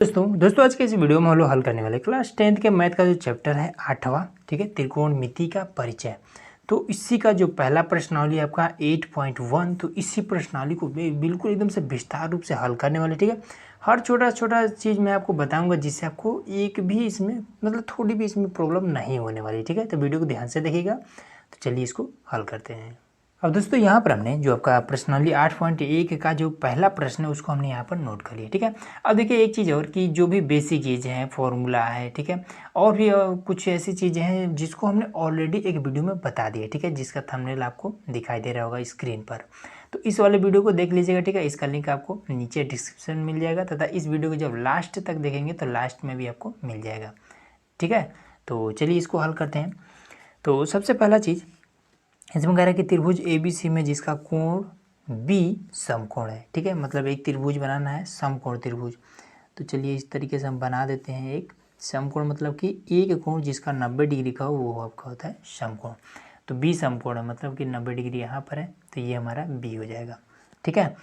दोस्तों आज के इस वीडियो में हम लोग हल करने वाले क्लास 10th के मैथ का जो चैप्टर है 8वां, ठीक है, त्रिकोणमिति का परिचय। तो इसी का जो पहला प्रश्नावली आपका 8.1, तो इसी प्रश्नावली को बिल्कुल एकदम से विस्तार रूप से हल करने वाले, ठीक है। हर छोटा छोटा चीज़ मैं आपको बताऊंगा जिससे आपको एक भी इसमें मतलब थोड़ी भी इसमें प्रॉब्लम नहीं होने वाली, ठीक है। तो वीडियो को ध्यान से देखिएगा। तो चलिए इसको हल करते हैं। अब दोस्तों यहाँ पर हमने जो आपका प्रश्नावली 8.1 का जो पहला प्रश्न है उसको हमने यहाँ पर नोट कर लिया, ठीक है। अब देखिए एक चीज़ और कि जो भी बेसिक चीज़ें हैं, फॉर्मूला है, ठीक है, और भी कुछ ऐसी चीज़ें हैं जिसको हमने ऑलरेडी एक वीडियो में बता दिया, ठीक है, जिसका थंबनेल आपको दिखाई दे रहा होगा स्क्रीन पर। तो इस वाले वीडियो को देख लीजिएगा, ठीक है। इसका लिंक आपको नीचे डिस्क्रिप्शन में मिल जाएगा तथा इस वीडियो को जब लास्ट तक देखेंगे तो लास्ट में भी आपको मिल जाएगा, ठीक है। तो चलिए इसको हल करते हैं। तो सबसे पहला चीज़ इसमें कह रहा है कि त्रिभुज ABC में जिसका कोण B समकोण है, ठीक है, मतलब एक त्रिभुज बनाना है, समकोण त्रिभुज। तो चलिए इस तरीके से हम बना देते हैं एक समकोण, मतलब कि एक कोण जिसका 90 डिग्री का हो वो आपका होता है समकोण। तो B समकोण है, मतलब कि 90 डिग्री यहाँ पर है, तो ये हमारा B हो जाएगा, ठीक है।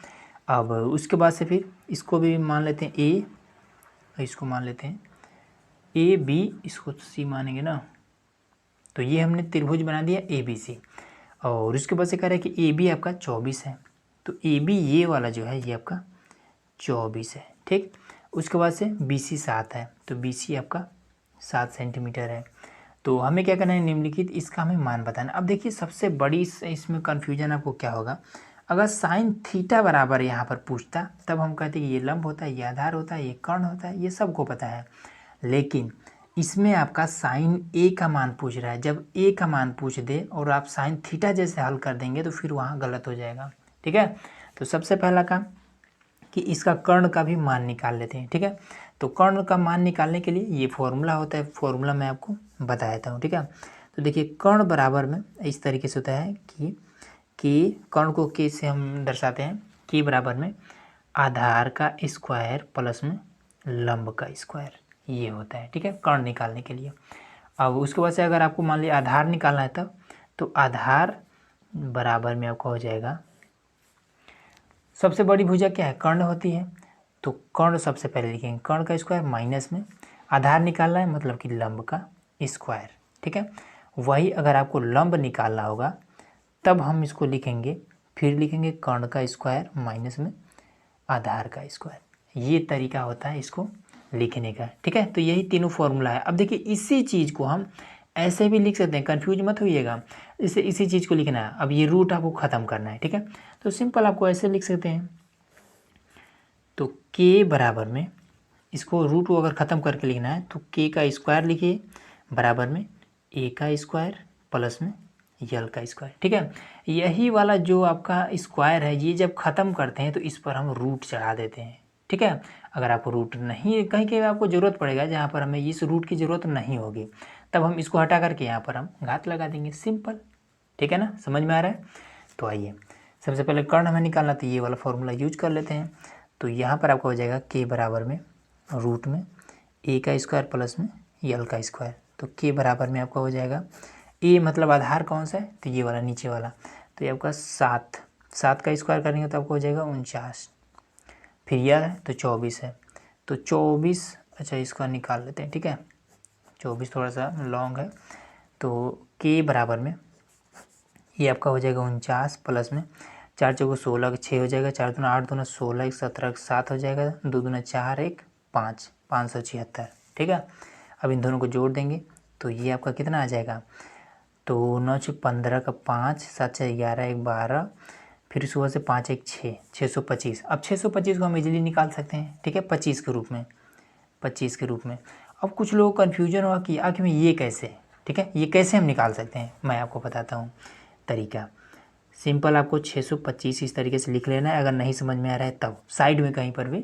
अब उसके बाद से फिर इसको भी मान लेते हैं A, इसको मान लेते हैं AB, इसको C मानेंगे ना। तो ये हमने त्रिभुज बना दिया ABC, और उसके बाद से कह रहा है कि AB आपका 24 है। तो AB ये वाला जो है ये आपका 24 है, ठीक। उसके बाद से BC 7 है, तो BC आपका 7 सेंटीमीटर है। तो हमें क्या करना है, निम्नलिखित इसका हमें मान बताना। अब देखिए सबसे बड़ी इसमें कन्फ्यूजन आपको क्या होगा, अगर साइन थीटा बराबर यहाँ पर पूछता तब हम कहते कि ये लंब होता है, ये आधार होता है, ये कर्ण होता है, ये सबको पता है। लेकिन इसमें आपका साइन ए का मान पूछ रहा है। जब ए का मान पूछ दे और आप साइन थीटा जैसे हल कर देंगे तो फिर वहाँ गलत हो जाएगा, ठीक है। तो सबसे पहला काम कि इसका कर्ण का भी मान निकाल लेते हैं, ठीक है। तो कर्ण का मान निकालने के लिए ये फॉर्मूला होता है, फॉर्मूला मैं आपको बता देता हूँ, ठीक है। तो देखिए कर्ण बराबर में इस तरीके से होता है कि कर्ण को के से हम दर्शाते हैं, के बराबर में आधार का स्क्वायर प्लस में लंब का स्क्वायर, ये होता है, ठीक है, कर्ण निकालने के लिए। अब उसके बाद से अगर आपको मान लिया आधार निकालना है तब, तो आधार बराबर में आपका हो जाएगा, सबसे बड़ी भुजा क्या है, कर्ण होती है, तो कर्ण सबसे पहले लिखेंगे, कर्ण का स्क्वायर माइनस में आधार निकालना है, मतलब कि लंब का स्क्वायर, ठीक है। वही अगर आपको लंब निकालना होगा तब हम इसको लिखेंगे, फिर लिखेंगे कर्ण का स्क्वायर माइनस में आधार का स्क्वायर। ये तरीका होता है इसको लिखने का, ठीक है। तो यही तीनों फॉर्मूला है। अब देखिए इसी चीज़ को हम ऐसे भी लिख सकते हैं, कंफ्यूज मत होइएगा, इसी चीज़ को लिखना है। अब ये रूट आपको ख़त्म करना है, ठीक है। तो सिंपल आपको ऐसे लिख सकते हैं, तो के बराबर में इसको रूट को अगर ख़त्म करके लिखना है तो के का स्क्वायर लिखिए बराबर में ए का स्क्वायर प्लस में यल का स्क्वायर, ठीक है। यही वाला जो आपका स्क्वायर है ये जब ख़त्म करते हैं तो इस पर हम रूट चढ़ा देते हैं, ठीक है। अगर आपको रूट नहीं, कहीं कहीं आपको ज़रूरत पड़ेगा जहाँ पर हमें इस रूट की ज़रूरत नहीं होगी, तब हम इसको हटा करके यहाँ पर हम घात लगा देंगे, सिंपल, ठीक है ना, समझ में आ रहा है। तो आइए सबसे पहले कर्ण हमें निकालना, तो ये वाला फॉर्मूला यूज कर लेते हैं। तो यहाँ पर आपका हो जाएगा के बराबर में रूट में ए का स्क्वायर प्लस में यल का स्क्वायर। तो के बराबर में आपका हो जाएगा, ए मतलब आधार कौन सा है, तो ये वाला नीचे वाला, तो ये आपका 7 का स्क्वायर करेंगे तो आपको हो जाएगा 49, फिर यह है तो 24 है, तो 24, अच्छा इसका निकाल लेते हैं, ठीक है। 24 थोड़ा सा लॉन्ग है, तो के बराबर में ये आपका हो जाएगा 49 प्लस में 4 चौको 16 6 हो जाएगा, 4 दूना 8 दूना 16 17 7 हो जाएगा, 2 दूना 4 1 5 576, ठीक है। अब इन दोनों को जोड़ देंगे तो ये आपका कितना आ जाएगा, तो 9 6 15 का 5 7 6 11 1 12, फिर सुबह से 5 1 6 625। अब 625 को हम इजीली निकाल सकते हैं, ठीक है, 25 के रूप में, 25 के रूप में। अब कुछ लोगों को कन्फ्यूजन हुआ कि आखिर में ये कैसे, ठीक है, ये कैसे हम निकाल सकते हैं, मैं आपको बताता हूँ तरीका। सिंपल आपको 625 इस तरीके से लिख लेना है, अगर नहीं समझ में आ रहा है तब साइड में कहीं पर भी,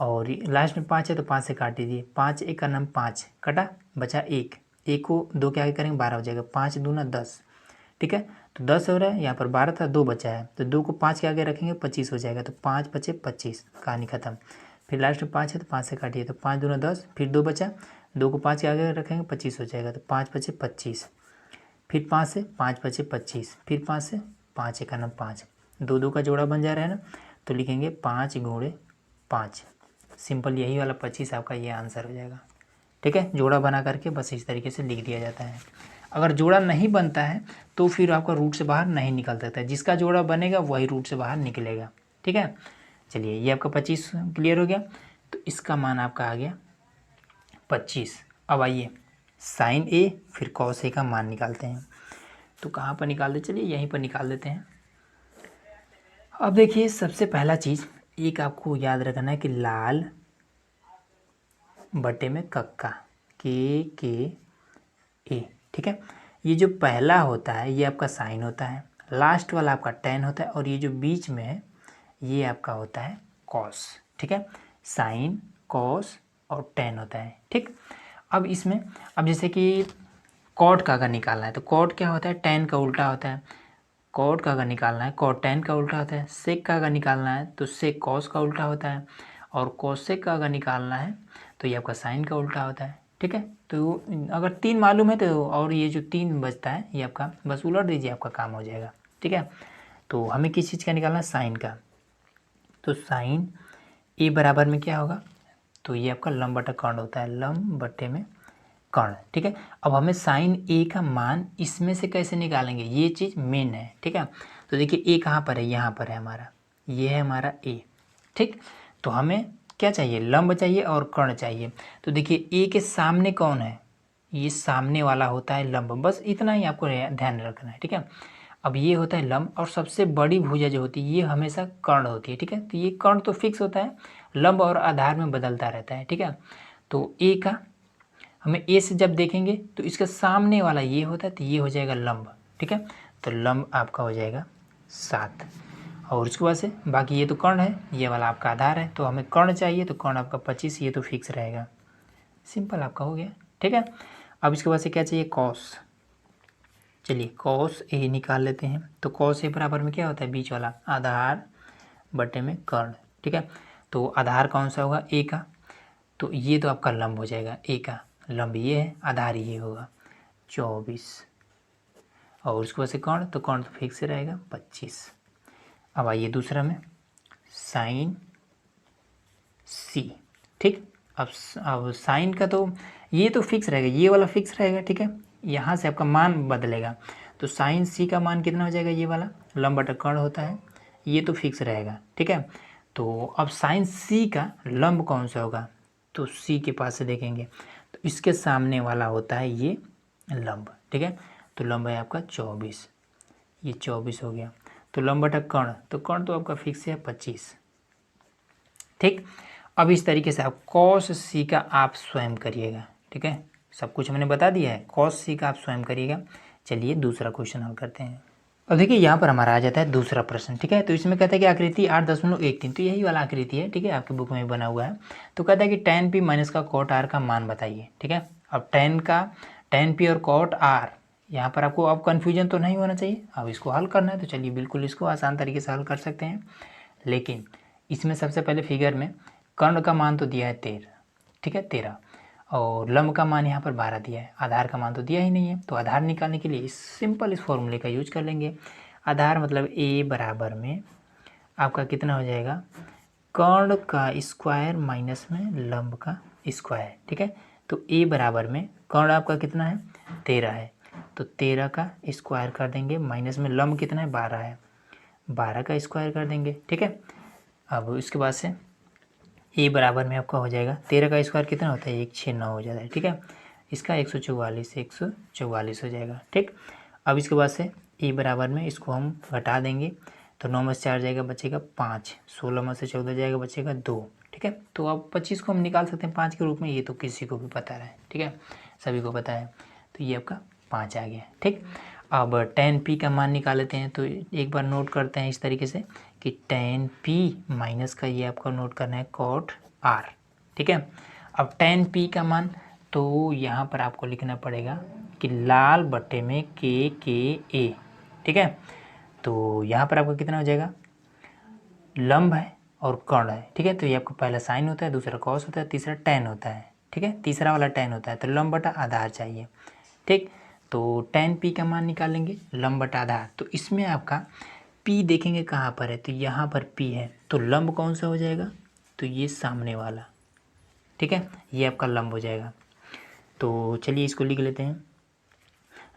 और लास्ट में 5 है तो 5 से काट दीजिए, 5 1 का नाम 5 कटा, बचा 1, 1 को 2 के आगे करेंगे 12 हो जाएगा, 5 दूना 10, ठीक है। तो 10 हो रहा है, यहाँ पर 12 था, 2 बचा है, तो 2 को 5 के आगे रखेंगे 25 हो जाएगा, तो 5 बचे 25, कहानी खत्म। फिर लास्ट में 5 है तो 5 से काटिए, तो 5 दूना 10, फिर 2 बचा, 2 को 5 के आगे रखेंगे 25 हो जाएगा, तो 5 बचे 25, फिर 5 से 5 बचे 25, फिर 5 से 5 एक का नाम 5, 2 2 का जोड़ा बन जा रहा है ना, तो लिखेंगे 5 गुणे 5, सिंपल यही वाला 25 आपका ये आंसर हो जाएगा। ठीक है, जोड़ा बना करके बस इस तरीके से लिख दिया जाता है। अगर जोड़ा नहीं बनता है तो फिर आपका रूट से बाहर नहीं निकल सकता है, जिसका जोड़ा बनेगा वही रूट से बाहर निकलेगा। ठीक है, चलिए ये आपका 25 क्लियर हो गया। तो इसका मान आपका आ गया 25। अब आइए साइन ए फिर कॉस ए का मान निकालते हैं। तो कहाँ पर निकाल दे, चलिए यहीं पर निकाल देते हैं। अब देखिए सबसे पहला चीज़ एक आपको याद रखना है कि लाल बटे में कक्का के ए। ठीक है, ये जो पहला होता है ये आपका साइन होता है, लास्ट वाला आपका टेन होता है, और ये जो बीच में है ये आपका होता है कॉस। ठीक है, साइन कॉस और टेन होता है। ठीक, अब इसमें अब जैसे कि कॉट का अगर निकालना है तो कॉट क्या होता है, टेन का उल्टा होता है। कॉट का अगर निकालना है कॉट टेन का उल्टा होता है। सेक का अगर निकालना है तो सेक कॉस का उल्टा होता है। और कोसेक का अगर निकालना है तो ये आपका साइन का उल्टा होता है। ठीक है, तो अगर 3 मालूम है तो और ये जो 3 बचता है ये आपका बस उलट दीजिए, आपका काम हो जाएगा। ठीक है, तो हमें किस चीज़ का निकालना है, साइन का। तो साइन ए बराबर में क्या होगा, तो ये आपका लंब बटा कर्ण होता है, लंब बटे में कर्ण। ठीक है, अब हमें साइन ए का मान इसमें से कैसे निकालेंगे, ये चीज़ मेन है। ठीक है, तो देखिए ए कहाँ पर है, यहाँ पर है हमारा, ये है हमारा ए। ठीक, तो हमें क्या चाहिए, लंब चाहिए और कर्ण चाहिए। तो देखिए ए के सामने कौन है, ये सामने वाला होता है लंब, बस इतना ही आपको ध्यान रखना है। ठीक है, अब ये होता है लंब, और सबसे बड़ी भुजा जो होती है ये हमेशा कर्ण होती है। ठीक है, तो ये कर्ण तो फिक्स होता है, लंब और आधार में बदलता रहता है। ठीक है, तो ए का हमें ए से जब देखेंगे तो इसके सामने वाला ये होता है, तो ये हो जाएगा लंब। ठीक है, तो लंब आपका हो जाएगा 7, और उसके बाद से बाकी ये तो कर्ण है, ये वाला आपका आधार है, तो हमें कर्ण चाहिए, तो कर्ण आपका 25, ये तो फिक्स रहेगा। सिंपल आपका हो गया। ठीक है, अब इसके बाद से क्या चाहिए, कॉस। चलिए कॉस ए निकाल लेते हैं। तो कॉस ए बराबर में क्या होता है, बीच वाला आधार बटे में कर्ण। ठीक है, तो आधार कौन सा होगा, ए का, तो ये तो आपका लंब हो जाएगा, ए का लंब ये है, आधार ये होगा 24, और उसके बाद से कर्ण, तो कर्ण तो फिक्स से रहेगा 25। अब आइए दूसरा में साइन सी। ठीक, अब साइन का तो ये तो फिक्स रहेगा, ये वाला फिक्स रहेगा। ठीक है, यहाँ से आपका मान बदलेगा, तो साइन सी का मान कितना हो जाएगा, ये वाला लंब बटा कर्ण होता है, ये तो फिक्स रहेगा। ठीक है, तो अब साइन सी का लंब कौन सा होगा, तो सी के पास से देखेंगे तो इसके सामने वाला होता है ये लंब। ठीक है, तो लंब है आपका 24, ये 24 हो गया। तो लंब बटा कर्ण, तो कर्ण तो आपका फिक्स है 25। ठीक, अब इस तरीके से आप कॉस सी का आप स्वयं करिएगा। ठीक है, सब कुछ मैंने बता दिया है, कॉस सी का आप स्वयं करिएगा। चलिए दूसरा क्वेश्चन हल करते हैं। अब देखिए यहाँ पर हमारा आ जाता है दूसरा प्रश्न। ठीक है, तो इसमें कहता है कि आकृति 8.13, तो यही वाला आकृति है। ठीक है, आपकी बुक में बना हुआ है। तो कहता है कि tan p माइनस का cot r का मान बताइए। ठीक है, अब tan p और cot r, यहाँ पर आपको अब कन्फ्यूजन तो नहीं होना चाहिए। अब इसको हल करना है तो चलिए बिल्कुल इसको आसान तरीके से हल कर सकते हैं। लेकिन इसमें सबसे पहले फिगर में कर्ण का मान तो दिया है 13। ठीक है, 13, और लंब का मान यहाँ पर 12 दिया है, आधार का मान तो दिया ही नहीं है। तो आधार निकालने के लिए इस फॉर्मूले का यूज कर लेंगे। आधार मतलब ए बराबर में आपका कितना हो जाएगा, कर्ण का स्क्वायर माइनस में लंब का स्क्वायर। ठीक है, तो ए बराबर में कर्ण आपका कितना है, 13 है, तो 13 का स्क्वायर कर देंगे, माइनस में लंब कितना है, 12 है, 12 का स्क्वायर कर देंगे। ठीक है, अब इसके बाद से ए बराबर में आपका हो जाएगा 13 का स्क्वायर कितना होता है, 169 हो जाता है। ठीक है, इसका 144 हो जाएगा। ठीक, अब इसके बाद से ए बराबर में इसको हम घटा देंगे, तो 9 में से 4 जाएगा, बचेगा 5, 16 में से 14 जाएगा, बचेगा 2। ठीक है, तो अब 25 को हम निकाल सकते हैं 5 के रूप में, ये तो किसी को भी पता है। ठीक है, सभी को पता है, तो ये आपका 5 आ गया। ठीक, अब tan p का मान निकाल लेते हैं। तो एक बार नोट करते हैं इस तरीके से कि tan p माइनस का ये आपको नोट करना है cot r। ठीक है, अब tan p का मान तो यहाँ पर आपको लिखना पड़ेगा कि लाल बट्टे में a। ठीक है, तो यहाँ पर आपका कितना हो जाएगा, लंब है और कर्ण है। ठीक है, तो ये आपको पहला साइन होता है, दूसरा कॉस होता है, तीसरा tan होता है। ठीक है, तीसरा वाला tan होता है, तो लंब बटा आधार चाहिए। ठीक, तो tan p का मान निकालेंगे, लंब बटा आधार, तो इसमें आपका p देखेंगे कहाँ पर है, तो यहाँ पर p है, तो लंब कौन सा हो जाएगा, तो ये सामने वाला, ठीक है, ये आपका लंब हो जाएगा। तो चलिए इसको लिख लेते हैं,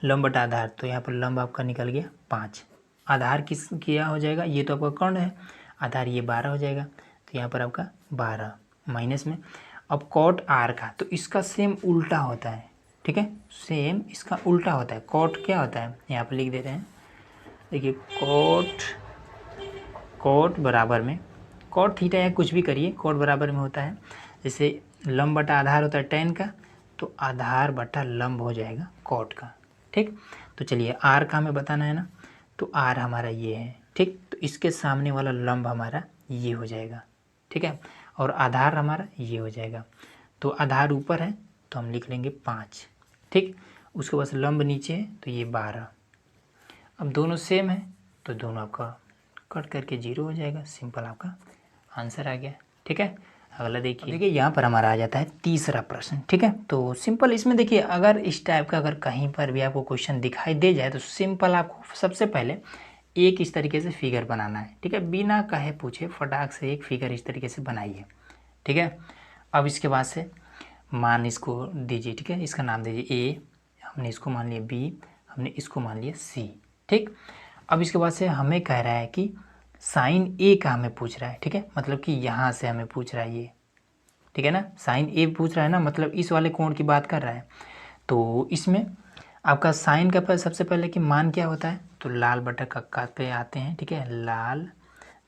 लंब बटा आधार। तो यहाँ पर लंब आपका निकल गया 5, आधार किस क्या हो जाएगा, ये तो आपका कर्ण है, आधार ये 12 हो जाएगा। तो यहाँ पर आपका 12 माइनस में, अब कॉट आर का, तो इसका सेम उल्टा होता है, ठीक है, सेम इसका उल्टा होता है। कॉट क्या होता है, यहाँ पर लिख देते हैं, देखिए कॉट बराबर में, कॉट थीटा या कुछ भी करिए, कॉट बराबर में होता है, जैसे लंब बटा आधार होता है tan का, तो आधार बटा लंब हो जाएगा कॉट का, ठीक। तो चलिए आर का हमें बताना है ना, तो आर हमारा ये है, ठीक, तो इसके सामने वाला लंब हमारा ये हो जाएगा, ठीक है, और आधार हमारा ये हो जाएगा। तो आधार ऊपर है तो हम लिख लेंगे 5, ठीक, उसके बाद लंब नीचे है तो ये 12। अब दोनों सेम है तो दोनों आपका कट करके 0 हो जाएगा, सिंपल आपका आंसर आ गया, ठीक है। अगला देखिए यहाँ पर हमारा आ जाता है तीसरा प्रश्न, ठीक है। तो सिंपल इसमें देखिए, अगर इस टाइप का अगर कहीं पर भी आपको क्वेश्चन दिखाई दे जाए तो सिंपल आपको सबसे पहले एक इस तरीके से फिगर बनाना है, ठीक है, बिना कहे पूछे फटाक से एक फिगर इस तरीके से बनाइए, ठीक है। अब इसके बाद से मान इसको दीजिए, ठीक है, इसका नाम दीजिए ए, हमने इसको मान लिया बी, हमने इसको मान लिया सी, ठीक। अब इसके बाद से हमें कह रहा है कि साइन ए का हमें पूछ रहा है, ठीक है, मतलब कि यहाँ से हमें पूछ रहा है ये, ठीक है ना, साइन ए पूछ रहा है ना, मतलब इस वाले कोण की बात कर रहा है। तो इसमें आपका साइन का सबसे पहले कि मान क्या होता है, तो लाल बटा कक्का पे आते हैं, ठीक है, लाल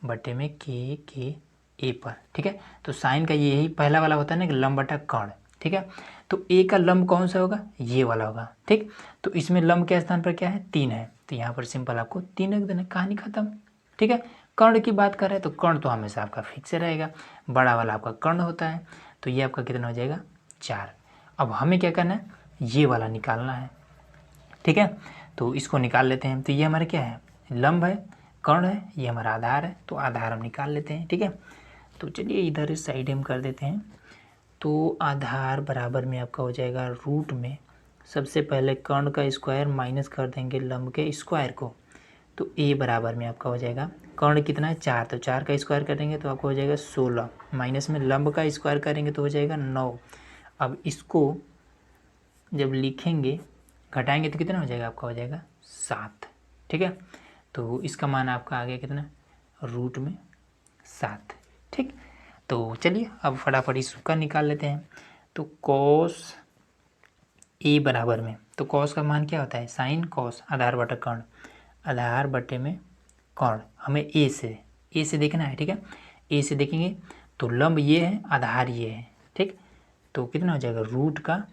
बटे में के ए पर, ठीक है। तो साइन का यही पहला वाला होता है ना कि लंब बटा कर्ण, ठीक है। तो ए का लंब कौन सा होगा, ये वाला होगा, ठीक। तो इसमें लंब के स्थान पर क्या है, 3 है, तो यहाँ पर सिंपल आपको 3 रख देना, कहानी खत्म, ठीक है। कर्ण की बात कर रहे हैं तो कर्ण तो हमेशा आपका फिक्स रहेगा, बड़ा वाला आपका कर्ण होता है, तो ये आपका कितना हो जाएगा 4। अब हमें क्या करना है, ये वाला निकालना है, ठीक है। तो इसको निकाल लेते हैं, तो ये हमारा क्या है, लंब है, कर्ण है, ये हमारा आधार है, तो आधार हम निकाल लेते हैं, ठीक है। तो चलिए इधर इस साइड हम कर देते हैं, तो आधार बराबर में आपका हो जाएगा रूट में, सबसे पहले कर्ण का स्क्वायर माइनस कर देंगे लंब के स्क्वायर को, तो ए बराबर में आपका हो जाएगा, कर्ण कितना है 4, तो 4 का स्क्वायर करेंगे तो आपको हो जाएगा 16, माइनस में लंब का स्क्वायर करेंगे तो हो जाएगा 9। अब इसको जब लिखेंगे घटाएंगे तो कितना हो जाएगा, आपका हो जाएगा 7, ठीक है। तो इसका मान आपका आ गया कितना, रूट में 7, ठीक। तो चलिए अब फटाफट इसका निकाल लेते हैं, तो कॉस ए बराबर में, तो कॉस का मान क्या होता है, साइन कॉस आधार बटा कर्ण, आधार बटे में कर्ण, हमें ए से देखना है, ठीक है। ए से देखेंगे तो लंब ये है, आधार ये है, ठीक। तो कितना हो जाएगा, रूट का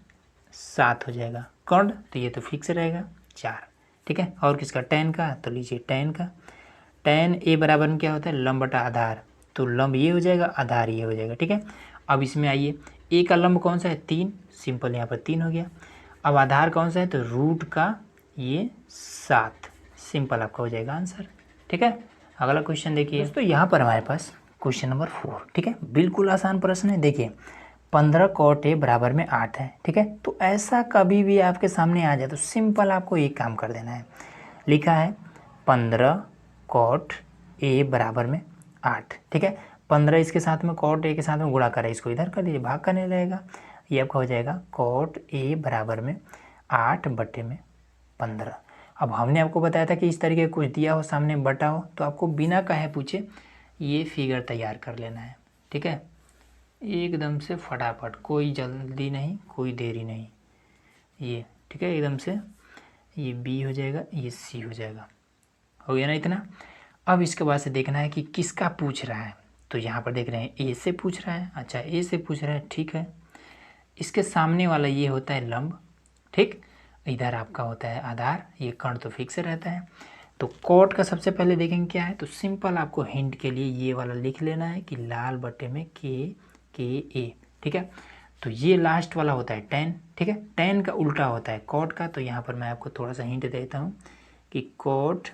7 हो जाएगा, कर्ण तो ये तो फिक्स रहेगा 4, ठीक है। और किसका, tan का, तो लीजिए tan का, tan ए बराबर में क्या होता है, लंब बटा आधार, तो लंब ये हो जाएगा, आधार ये हो जाएगा, ठीक है। अब इसमें आइए, ए का लंब कौन सा है 3, सिंपल यहाँ पर 3 हो गया। अब आधार कौन सा है, तो रूट का ये 7, सिंपल आपका हो जाएगा आंसर, ठीक है। अगला क्वेश्चन देखिए दोस्तों, यहाँ पर हमारे पास क्वेश्चन नंबर 4, ठीक है, बिल्कुल आसान प्रश्न है। देखिए 15 कॉट ए बराबर में 8 है, ठीक है। तो ऐसा कभी भी आपके सामने आ जाए तो सिंपल आपको एक काम कर देना है, लिखा है 15 कॉट ए बराबर में 8, ठीक है। 15 इसके साथ में कॉट ए के साथ में गुणा करें, इसको इधर कर लीजिए, भाग करने लगेगा, ये आपका हो जाएगा कॉट ए बराबर में 8 बटे में 15। अब हमने आपको बताया था कि इस तरीके कुछ दिया हो सामने बटा हो, तो आपको बिना कहे पूछे ये फिगर तैयार कर लेना है, ठीक है, एकदम से फटाफट, कोई जल्दी नहीं कोई देरी नहीं, ये ठीक है, एकदम से ये बी हो जाएगा, ये सी हो जाएगा, हो गया ना इतना। अब इसके बाद से देखना है कि किसका पूछ रहा है, तो यहाँ पर देख रहे हैं ए से पूछ रहा है, अच्छा ए से पूछ रहा है, ठीक है। इसके सामने वाला ये होता है लंब, ठीक, इधर आपका होता है आधार, ये कर्ण तो फिक्स रहता है। तो कॉट का सबसे पहले देखेंगे क्या है, तो सिंपल आपको हिंट के लिए ये वाला लिख लेना है कि लाल बटे में के ए, ठीक है। तो ये लास्ट वाला होता है tan, ठीक है, tan का उल्टा होता है कॉट का, तो यहाँ पर मैं आपको थोड़ा सा हिंट देता हूँ कि कॉट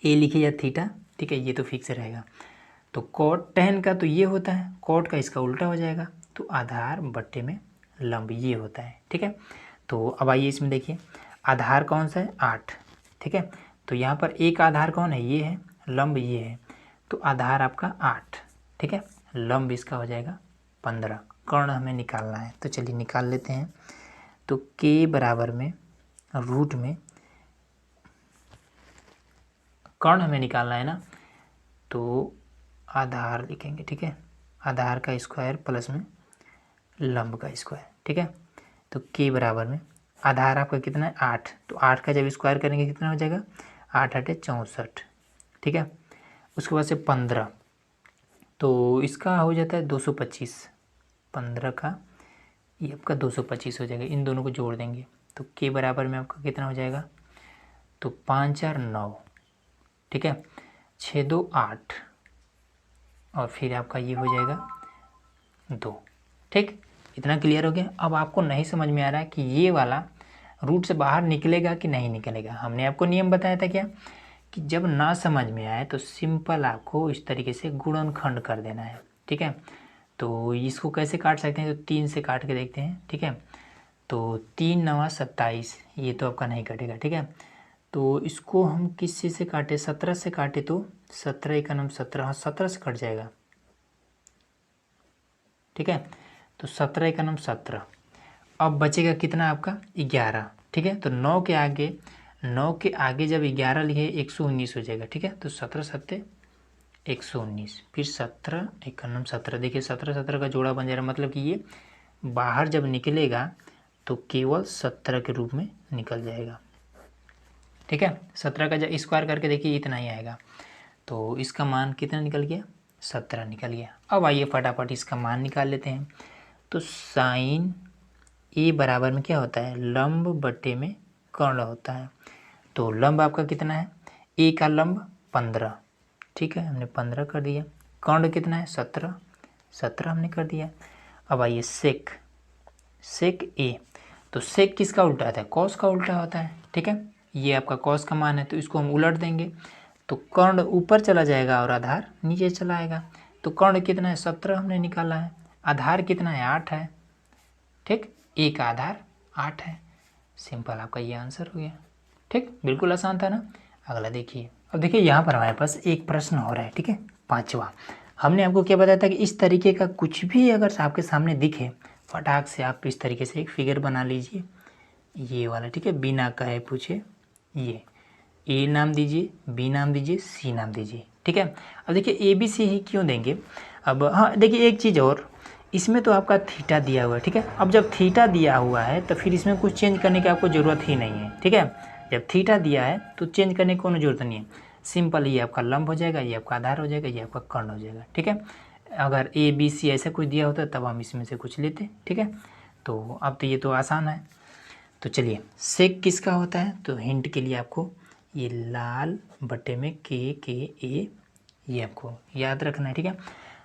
ए लिखिए या थीटा, ठीक है, ये तो फिक्स रहेगा। तो कॉट tan का तो ये होता है, कॉट का इसका उल्टा हो जाएगा, तो आधार बटे में लंब ये होता है, ठीक है। तो अब आइए इसमें देखिए, आधार कौन सा है 8, ठीक है। तो यहाँ पर एक आधार कौन है, ये है, लंब ये है, तो आधार आपका 8, ठीक है, लंब इसका हो जाएगा 15। कर्ण हमें निकालना है, तो चलिए निकाल लेते हैं। तो k बराबर में रूट में कर्ण हमें निकालना है ना, तो आधार लिखेंगे, ठीक है। आधार का स्क्वायर प्लस में लंब का स्क्वायर, ठीक है। तो k बराबर में आधार आपका कितना है 8, तो 8 का जब स्क्वायर करेंगे कितना हो जाएगा 8 8 64, ठीक है। उसके बाद से 15, तो इसका हो जाता है 225। 15 का ये आपका 225 हो जाएगा, इन दोनों को जोड़ देंगे तो k बराबर में आपका कितना हो जाएगा, तो 5 4 9, ठीक है। 6 2 8 और फिर आपका ये हो जाएगा 2, ठीक। इतना क्लियर हो गया। अब आपको नहीं समझ में आ रहा है कि ये वाला रूट से बाहर निकलेगा कि नहीं निकलेगा। हमने आपको नियम बताया था क्या, कि जब ना समझ में आए तो सिंपल आपको इस तरीके से गुणनखंड कर देना है, ठीक है। तो इसको कैसे काट सकते हैं, तो 3 से काट के देखते हैं, ठीक है। तो 3 9 27, ये तो आपका नहीं कटेगा, ठीक है। तो इसको हम किस चीज़ से काटे, 17 से काटे तो 17 1 9 17, हाँ 17 से कट जाएगा, ठीक है। तो 17 1 9 17, अब बचेगा कितना आपका 11, ठीक है। तो 9 के आगे जब 11 लिखे 119 हो जाएगा, ठीक है। तो 17 7 119, फिर 17 1 9 17, देखिए 17 17 का जोड़ा बन जा रहा है, मतलब कि ये बाहर जब निकलेगा तो केवल 17 के रूप में निकल जाएगा, ठीक है। 17 का जब स्क्वायर करके देखिए इतना ही आएगा, तो इसका मान कितना निकल गया 17 निकल गया। अब आइए फटाफट इसका मान निकाल लेते हैं। तो साइन ए बराबर में क्या होता है, लंब बटे में कर्ण होता है। तो लंब आपका कितना है, ए का लंब 15, ठीक है, हमने 15 कर दिया। कर्ण कितना है 17, 17 हमने कर दिया। अब आइए सेक ए, तो सेक किसका उल्टा होता है, कॉस का उल्टा होता है, ठीक है। ये आपका कॉस का मान है, तो इसको हम उलट देंगे तो कर्ण ऊपर चला जाएगा और आधार नीचे चला आएगा। तो कर्ण कितना है 17 हमने निकाला है, आधार कितना है 8 है, ठीक। ए का आधार 8 है। सिंपल आपका ये आंसर हो गया, ठीक। बिल्कुल आसान था ना। अगला देखिए, अब देखिए यहाँ पर हमारे पास एक प्रश्न हो रहा है, ठीक है, 5वां। हमने आपको क्या बताया था कि इस तरीके का कुछ भी अगर आपके सामने दिखे, फटाक से आप इस तरीके से एक फिगर बना लीजिए, ये वाला, ठीक है, बिना कहे पूछे ये ए नाम दीजिए, बी नाम दीजिए, सी नाम दीजिए, ठीक है। अब देखिए ए बी सी ही क्यों देंगे, अब हाँ देखिए एक चीज़ और, इसमें तो आपका थीटा दिया हुआ है, ठीक है। अब जब थीटा दिया हुआ है तो फिर इसमें कुछ चेंज करने की आपको ज़रूरत ही नहीं है, ठीक है। जब थीटा दिया है तो चेंज करने की कोई ज़रूरत नहीं है, सिंपल ये आपका लंब हो जाएगा, ये आपका आधार हो जाएगा, ये आपका कर्ण हो जाएगा, ठीक है। अगर ए बी सी ऐसा कुछ दिया होता तब हम इसमें से कुछ लेते, ठीक है। तो अब तो ये तो आसान है। तो चलिए सेक किसका होता है, तो हिंट के लिए आपको ये लाल बटे में के ए, ये आपको याद रखना है, ठीक है।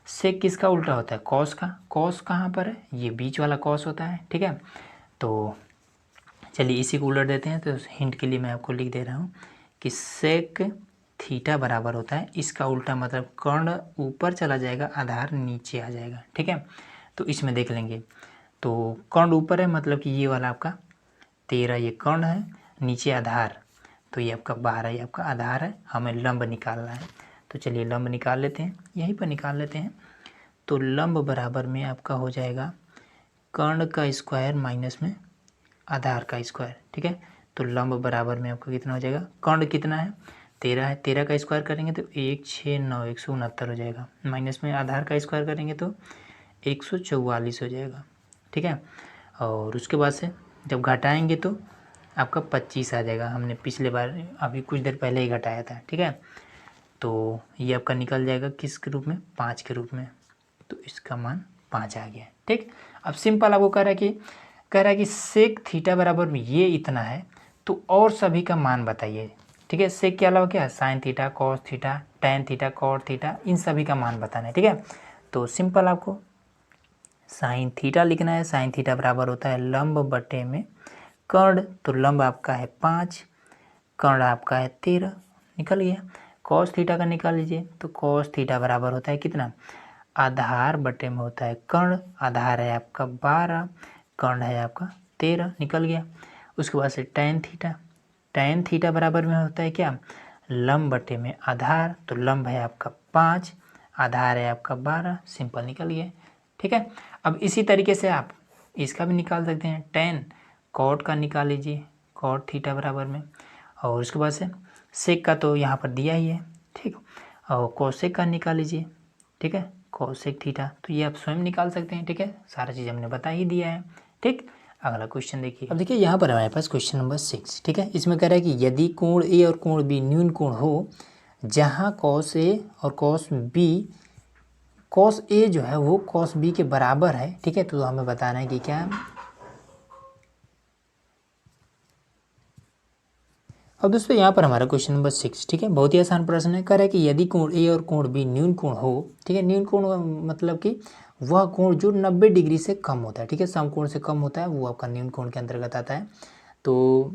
सेक किसका उल्टा होता है, कॉस का। कॉस कहाँ पर है, ये बीच वाला कॉस होता है, ठीक है। तो चलिए इसी को उलट देते हैं। तो हिंट के लिए मैं आपको लिख दे रहा हूँ कि सेक थीटा बराबर होता है, इसका उल्टा मतलब कर्ण ऊपर चला जाएगा, आधार नीचे आ जाएगा, ठीक है। तो इसमें देख लेंगे, तो कर्ण ऊपर है मतलब कि ये वाला आपका 13 ये कर्ण है, नीचे आधार, तो ये आपका 12 ये आपका आधार है, हमें लंब निकालना है। तो चलिए लंब निकाल लेते हैं, यहीं पर निकाल लेते हैं। तो लंब बराबर में आपका हो जाएगा कर्ण का स्क्वायर माइनस में आधार का स्क्वायर, ठीक है। तो लंब बराबर में आपका कितना हो जाएगा, कर्ण कितना है 13 है, 13 का स्क्वायर करेंगे तो 1 6 9 169 हो जाएगा, माइनस में आधार का स्क्वायर करेंगे तो 144 हो जाएगा, ठीक है। और उसके बाद से जब घटाएंगे तो आपका 25 आ जाएगा, हमने पिछले बार अभी कुछ देर पहले ही घटाया था, ठीक है। तो ये आपका निकल जाएगा किस के रूप में, 5 के रूप में, तो इसका मान 5 आ गया, ठीक। अब सिंपल आपको कह रहा है कि सेक थीटा बराबर में ये इतना है, तो और सभी का मान बताइए, ठीक है। सेक के अलावा क्या है, sine theta, cos theta, tan theta, cot theta, इन सभी का मान बताना है, ठीक है। तो सिंपल आपको साइन थीटा लिखना है, साइन थीटा बराबर होता है लंब बटे में कर्ण, तो लंब आपका है 5, कर्ण आपका है 13, निकल गया। कॉस थीटा का निकाल लीजिए, तो कॉस थीटा बराबर होता है कितना, आधार बटे में होता है कर्ण, आधार है आपका 12, कर्ण है आपका 13, निकल गया। उसके बाद से टैन थीटा, टैन थीटा बराबर में होता है क्या, लंब बटे में आधार, तो लंब है आपका 5, आधार है आपका 12, सिंपल निकल गया। ठीक है, अब इसी तरीके से आप इसका भी निकाल सकते हैं। tan कॉट का निकाल लीजिए, कॉट थीटा बराबर में, और उसके बाद से सेक का तो यहाँ पर दिया ही है, ठीक, और कोसेक का निकाल लीजिए। ठीक है, कोसेक थीटा, तो ये आप स्वयं निकाल सकते हैं। ठीक है, सारा चीज़ हमने बता ही दिया है। ठीक, अगला क्वेश्चन देखिए। अब देखिए यहाँ पर हमारे पास क्वेश्चन नंबर 6। ठीक है, इसमें कह रहा है कि यदि कोण ए और कोण बी न्यून कोण हो, जहाँ कॉस ए और कॉस बी, कॉस ए जो है वो कॉस बी के बराबर है। ठीक है, तो हमें बताना है कि क्या है। अब दोस्तों यहाँ पर हमारा क्वेश्चन नंबर 6, ठीक है, बहुत ही आसान प्रश्न है। कह रहा है कि यदि कोण ए और कोण बी न्यून कोण हो, ठीक है, न्यून कोण मतलब कि वह कोण जो 90 डिग्री से कम होता है। ठीक है, समकोण से कम होता है, वो आपका न्यून कोण के अंतर्गत आता है। तो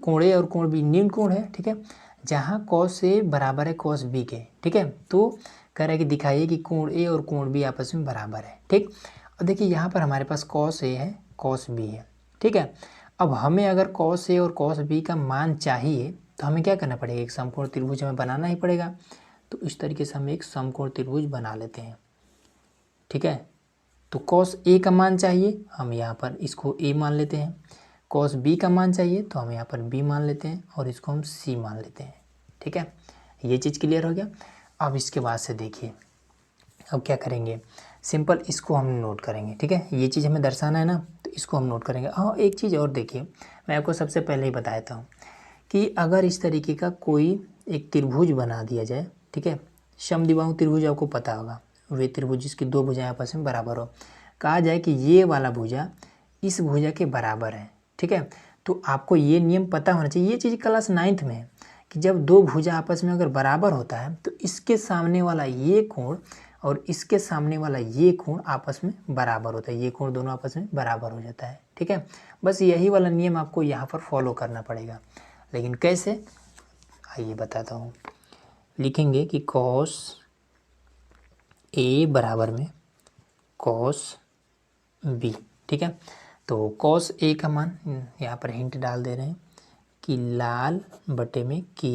कोण ए और कोण बी न्यून कोण है। ठीक है, जहाँ कॉस ए बराबर है कॉस बी के। ठीक है, तो कह रहा है कि दिखाइए कि कोण ए और कोण बी आपस में बराबर है। ठीक, अब देखिए यहाँ पर हमारे पास कॉस ए है, कॉस बी है। ठीक है, अब हमें अगर कॉस ए और कॉस बी का मान चाहिए तो हमें क्या करना पड़ेगा, एक समकोण त्रिभुज हमें बनाना ही पड़ेगा। तो इस तरीके से हम एक समकोण त्रिभुज बना लेते हैं। ठीक है, तो कॉस ए का मान चाहिए, हम यहाँ पर इसको ए मान लेते हैं। कॉस बी का मान चाहिए तो हम यहाँ पर बी मान लेते हैं, और इसको हम सी मान लेते हैं। ठीक है, ये चीज़ क्लियर हो गया। अब इसके बाद से देखिए, अब क्या करेंगे, सिंपल इसको हम नोट करेंगे। ठीक है, ये चीज़ हमें दर्शाना है ना, तो इसको हम नोट करेंगे। हाँ, एक चीज़ और देखिए, मैं आपको सबसे पहले ही बताया था कि अगर इस तरीके का कोई एक त्रिभुज बना दिया जाए, ठीक है, समद्विबाहु त्रिभुज आपको पता होगा, वे त्रिभुज जिसकी दो भुजाएं आपस में बराबर हो, कहा जाए कि ये वाला भुजा इस भुजा के बराबर है। ठीक है, तो आपको ये नियम पता होना चाहिए। ये चीज़ क्लास 9th में है कि जब दो भुजा आपस में अगर बराबर होता है तो इसके सामने वाला ये कोण और इसके सामने वाला ये कोण आपस में बराबर होता है, ये कोण दोनों आपस में बराबर हो जाता है। ठीक है, बस यही वाला नियम आपको यहाँ पर फॉलो करना पड़ेगा। लेकिन कैसे, आइए बताता हूँ। लिखेंगे कि कॉस ए बराबर में कॉस बी। ठीक है, तो कॉस ए का मान यहाँ पर हिंट डाल दे रहे हैं कि लाल बटे में के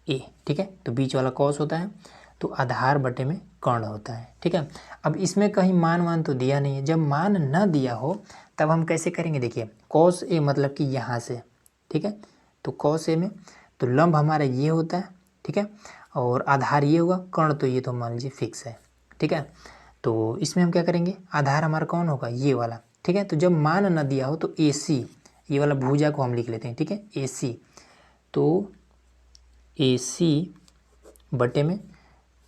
ए। ठीक है, तो बीच वाला कॉस होता है, तो आधार बटे में कर्ण होता है। ठीक है, अब इसमें कहीं मान तो दिया नहीं है। जब मान न दिया हो तब हम कैसे करेंगे, देखिए कॉस ए मतलब कि यहाँ से, ठीक है, तो कॉस ए में तो लंब हमारा ये होता है। ठीक है, और आधार ये होगा, कर्ण तो ये तो मान लीजिए फिक्स है। ठीक है, तो इसमें हम क्या करेंगे, आधार हमारा कौन होगा, ये वाला। ठीक है, तो जब मान न दिया हो तो ए सी, ये वाला भुजा को हम लिख लेते हैं। ठीक है, ए सी, तो ए सी बटे में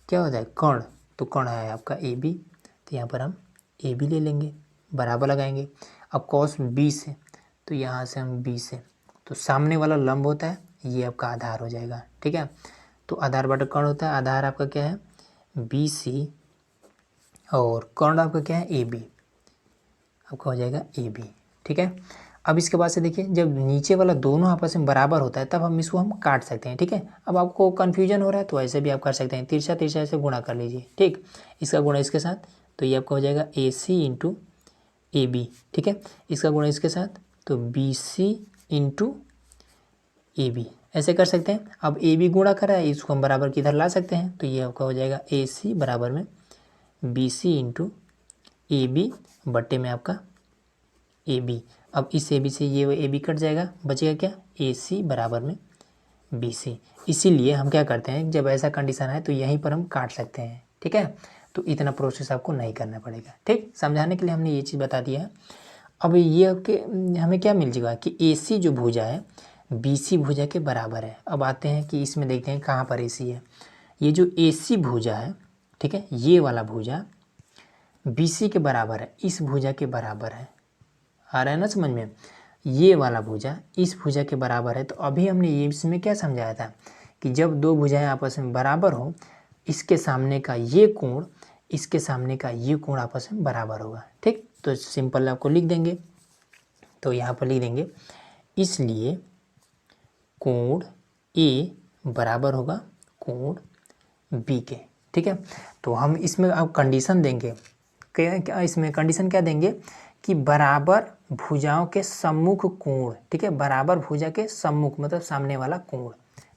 क्या होता है, कर्ण, तो कर्ण है आपका ए बी, तो यहाँ पर हम ए बी ले लेंगे, बराबर लगाएंगे। अब कॉस बी से, तो यहाँ से हम बी से, तो सामने वाला लंब होता है, ये आपका आधार हो जाएगा। ठीक है, तो आधार बटे कर्ण होता है, आधार आपका क्या है बी सी, और कर्ण आपका क्या है ए बी, आपका हो जाएगा ए बी। ठीक है, अब इसके बाद से देखिए, जब नीचे वाला दोनों आपस में बराबर होता है तब हम इसको हम काट सकते हैं। ठीक है, अब आपको कन्फ्यूजन हो रहा है तो ऐसे भी आप कर सकते हैं, तिरछा तिरछा ऐसे गुणा कर लीजिए। ठीक, इसका गुणा इसके साथ, तो ये आपका हो जाएगा ए सी इंटू ए बी। ठीक है, इसका गुणा इसके साथ, तो B C into A B, ऐसे कर सकते हैं। अब ए बी गुणा करा है, इसको हम बराबर की इधर ला सकते हैं, तो ये आपका हो जाएगा ए सी बराबर में B C into A B बट्टे में आपका ए बी। अब इस ए बी से ये ए बी कट जाएगा, बचेगा क्या, ए सी बराबर में बी सी। इसीलिए हम क्या करते हैं, जब ऐसा कंडीशन है तो यहीं पर हम काट सकते हैं। ठीक है, तो इतना प्रोसेस आपको नहीं करना पड़ेगा। ठीक, समझाने के लिए हमने ये चीज़ बता दिया है। अब ये आपके हमें क्या मिल जाएगा कि ए सी जो भुजा है बी सी भुजा के बराबर है। अब आते हैं कि इसमें देखते हैं कहाँ पर ए सी है। ये जो ए सी भुजा है, ठीक है, ये वाला भुजा बी सी के बराबर है, इस भुजा के बराबर है। आ रहा है ना समझ में, ये वाला भुजा इस भुजा के बराबर है। तो अभी हमने ये इसमें क्या समझाया था कि जब दो भुजाएं आपस में बराबर हो, इसके सामने का ये कोण इसके सामने का ये कोण आपस में बराबर होगा। ठीक, तो सिंपल आपको लिख देंगे, तो यहाँ पर लिख देंगे इसलिए कोण ए बराबर होगा कोण बी के। ठीक है, तो हम इसमें अब कंडीशन देंगे, क्या इसमें कंडीशन क्या देंगे कि बराबर भुजाओं के सम्मुख कोण। ठीक है, बराबर भुजा के सम्मुख मतलब सामने वाला कोण।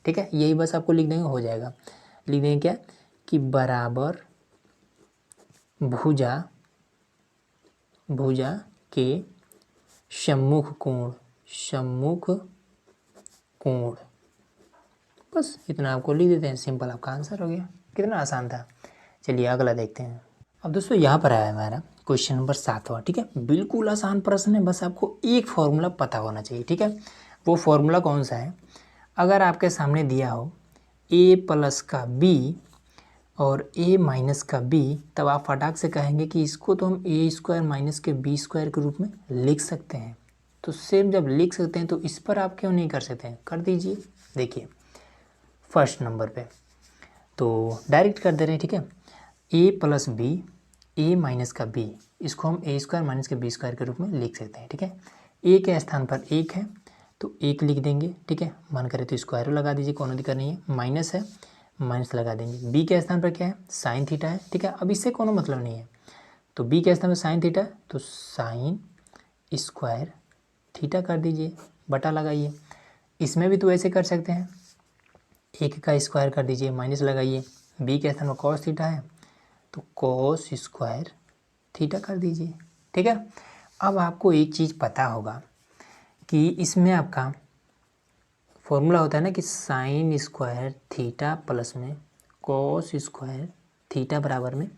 ठीक है, यही बस आपको लिख देंगे, हो जाएगा। लिख देंगे क्या कि बराबर भुजा के सम्मुख कोण, बस इतना आपको लिख देते हैं, सिंपल आपका आंसर हो गया। कितना आसान था। चलिए अगला देखते हैं। अब दोस्तों यहाँ पर आया है हमारा क्वेश्चन नंबर 7वां, ठीक है। बिल्कुल आसान प्रश्न है, बस आपको एक फॉर्मूला पता होना चाहिए, ठीक है। वो फॉर्मूला कौन सा है, अगर आपके सामने दिया हो a+b और a- का b, तब आप फटाक से कहेंगे कि इसको तो हम a² - के b² के रूप में लिख सकते हैं। तो सेम जब लिख सकते हैं तो इस पर आप क्यों नहीं कर सकते हैं, कर दीजिए। देखिए फर्स्ट नंबर पे तो डायरेक्ट कर दे रहे हैं, ठीक है। a+b, a- का b, इसको हम a² - के b² के रूप में लिख सकते हैं, ठीक है। a के स्थान पर 1 है तो 1 लिख देंगे, ठीक है। मन करे तो स्क्वायर लगा दीजिए, कोई दिक्कत नहीं है। माइनस है, माइनस लगा देंगे। b के स्थान पर क्या है, साइन थीटा है, ठीक है। अब इससे कोनो मतलब नहीं है, तो b के स्थान पर साइन थीटा तो साइन स्क्वायर थीटा कर दीजिए, बटा लगाइए। इसमें भी तो ऐसे कर सकते हैं, 1 का स्क्वायर कर दीजिए, माइनस लगाइए। b के स्थान पर कॉस थीटा है तो कॉस स्क्वायर थीटा कर दीजिए, ठीक है। अब आपको एक चीज़ पता होगा कि इसमें आपका फॉर्मूला होता है ना कि साइन स्क्वायर थीटा प्लस में कॉस स्क्वायर थीटा बराबर में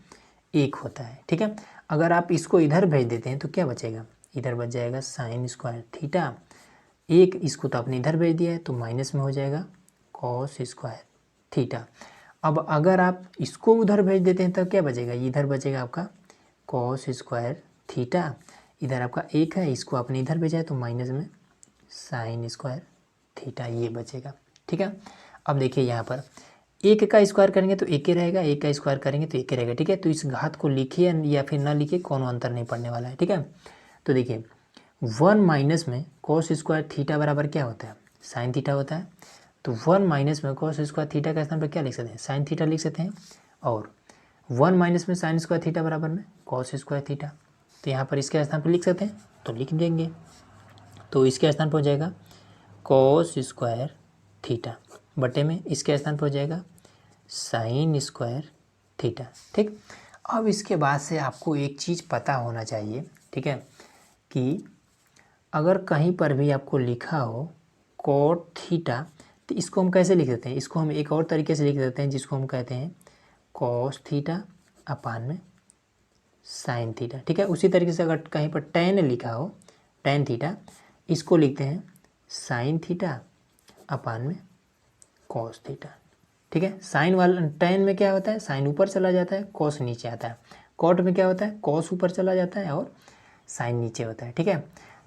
1 होता है, ठीक है। अगर आप इसको इधर भेज देते हैं तो क्या बचेगा, इधर बच जाएगा साइन स्क्वायर थीटा 1, इसको तो आपने इधर भेज दिया है तो माइनस में हो जाएगा कॉस स्क्वायर थीटा। अब अगर आप इसको उधर भेज देते हैं तब क्या बचेगा, इधर बचेगा आपका कॉस स्क्वायर थीटा, इधर आपका 1 है, इसको आपने इधर भेजा है तो माइनस में साइन स्क्वायर थीटा ये बचेगा, ठीक है। अब देखिए यहाँ पर 1 का स्क्वायर करेंगे तो 1 ही रहेगा, 1 का स्क्वायर करेंगे तो 1 ही रहेगा, ठीक है। तो इस घात को लिखिए या फिर ना लिखिए, कोनो अंतर नहीं पड़ने वाला है, ठीक है। तो देखिए 1 माइनस में कॉस स्क्वायर थीटा बराबर क्या होता है, साइन थीटा होता है। तो 1 माइनस में कॉस स्क्वायर थीटा का स्थान पर क्या लिख सकते हैं, साइन थीटा लिख सकते हैं। और 1 माइनस में साइन स्क्वायर थीटा बराबर में कॉस स्क्वायर थीटा, तो यहाँ पर इसके स्थान पर लिख सकते हैं तो लिख देंगे। तो इसके स्थान पर हो जाएगा कॉस स्क्वायर थीटा बटे में इसके स्थान पर हो जाएगा साइन स्क्वायर थीटा, ठीक। अब इसके बाद से आपको एक चीज़ पता होना चाहिए, ठीक है, कि अगर कहीं पर भी आपको लिखा हो कॉट थीटा तो इसको हम कैसे लिख देते हैं, इसको हम एक और तरीके से लिख देते हैं जिसको हम कहते हैं कॉस थीटा अपान में साइन थीटा, ठीक है। उसी तरीके से अगर कहीं पर टेन लिखा हो टेन थीटा, इसको लिखते हैं साइन थीटा अपान में कॉस थीटा, ठीक है। साइन वाला टेन में क्या होता है, साइन ऊपर चला जाता है, कॉस नीचे आता है। कॉट में क्या होता है, कॉस ऊपर चला जाता है और साइन नीचे होता है, ठीक है।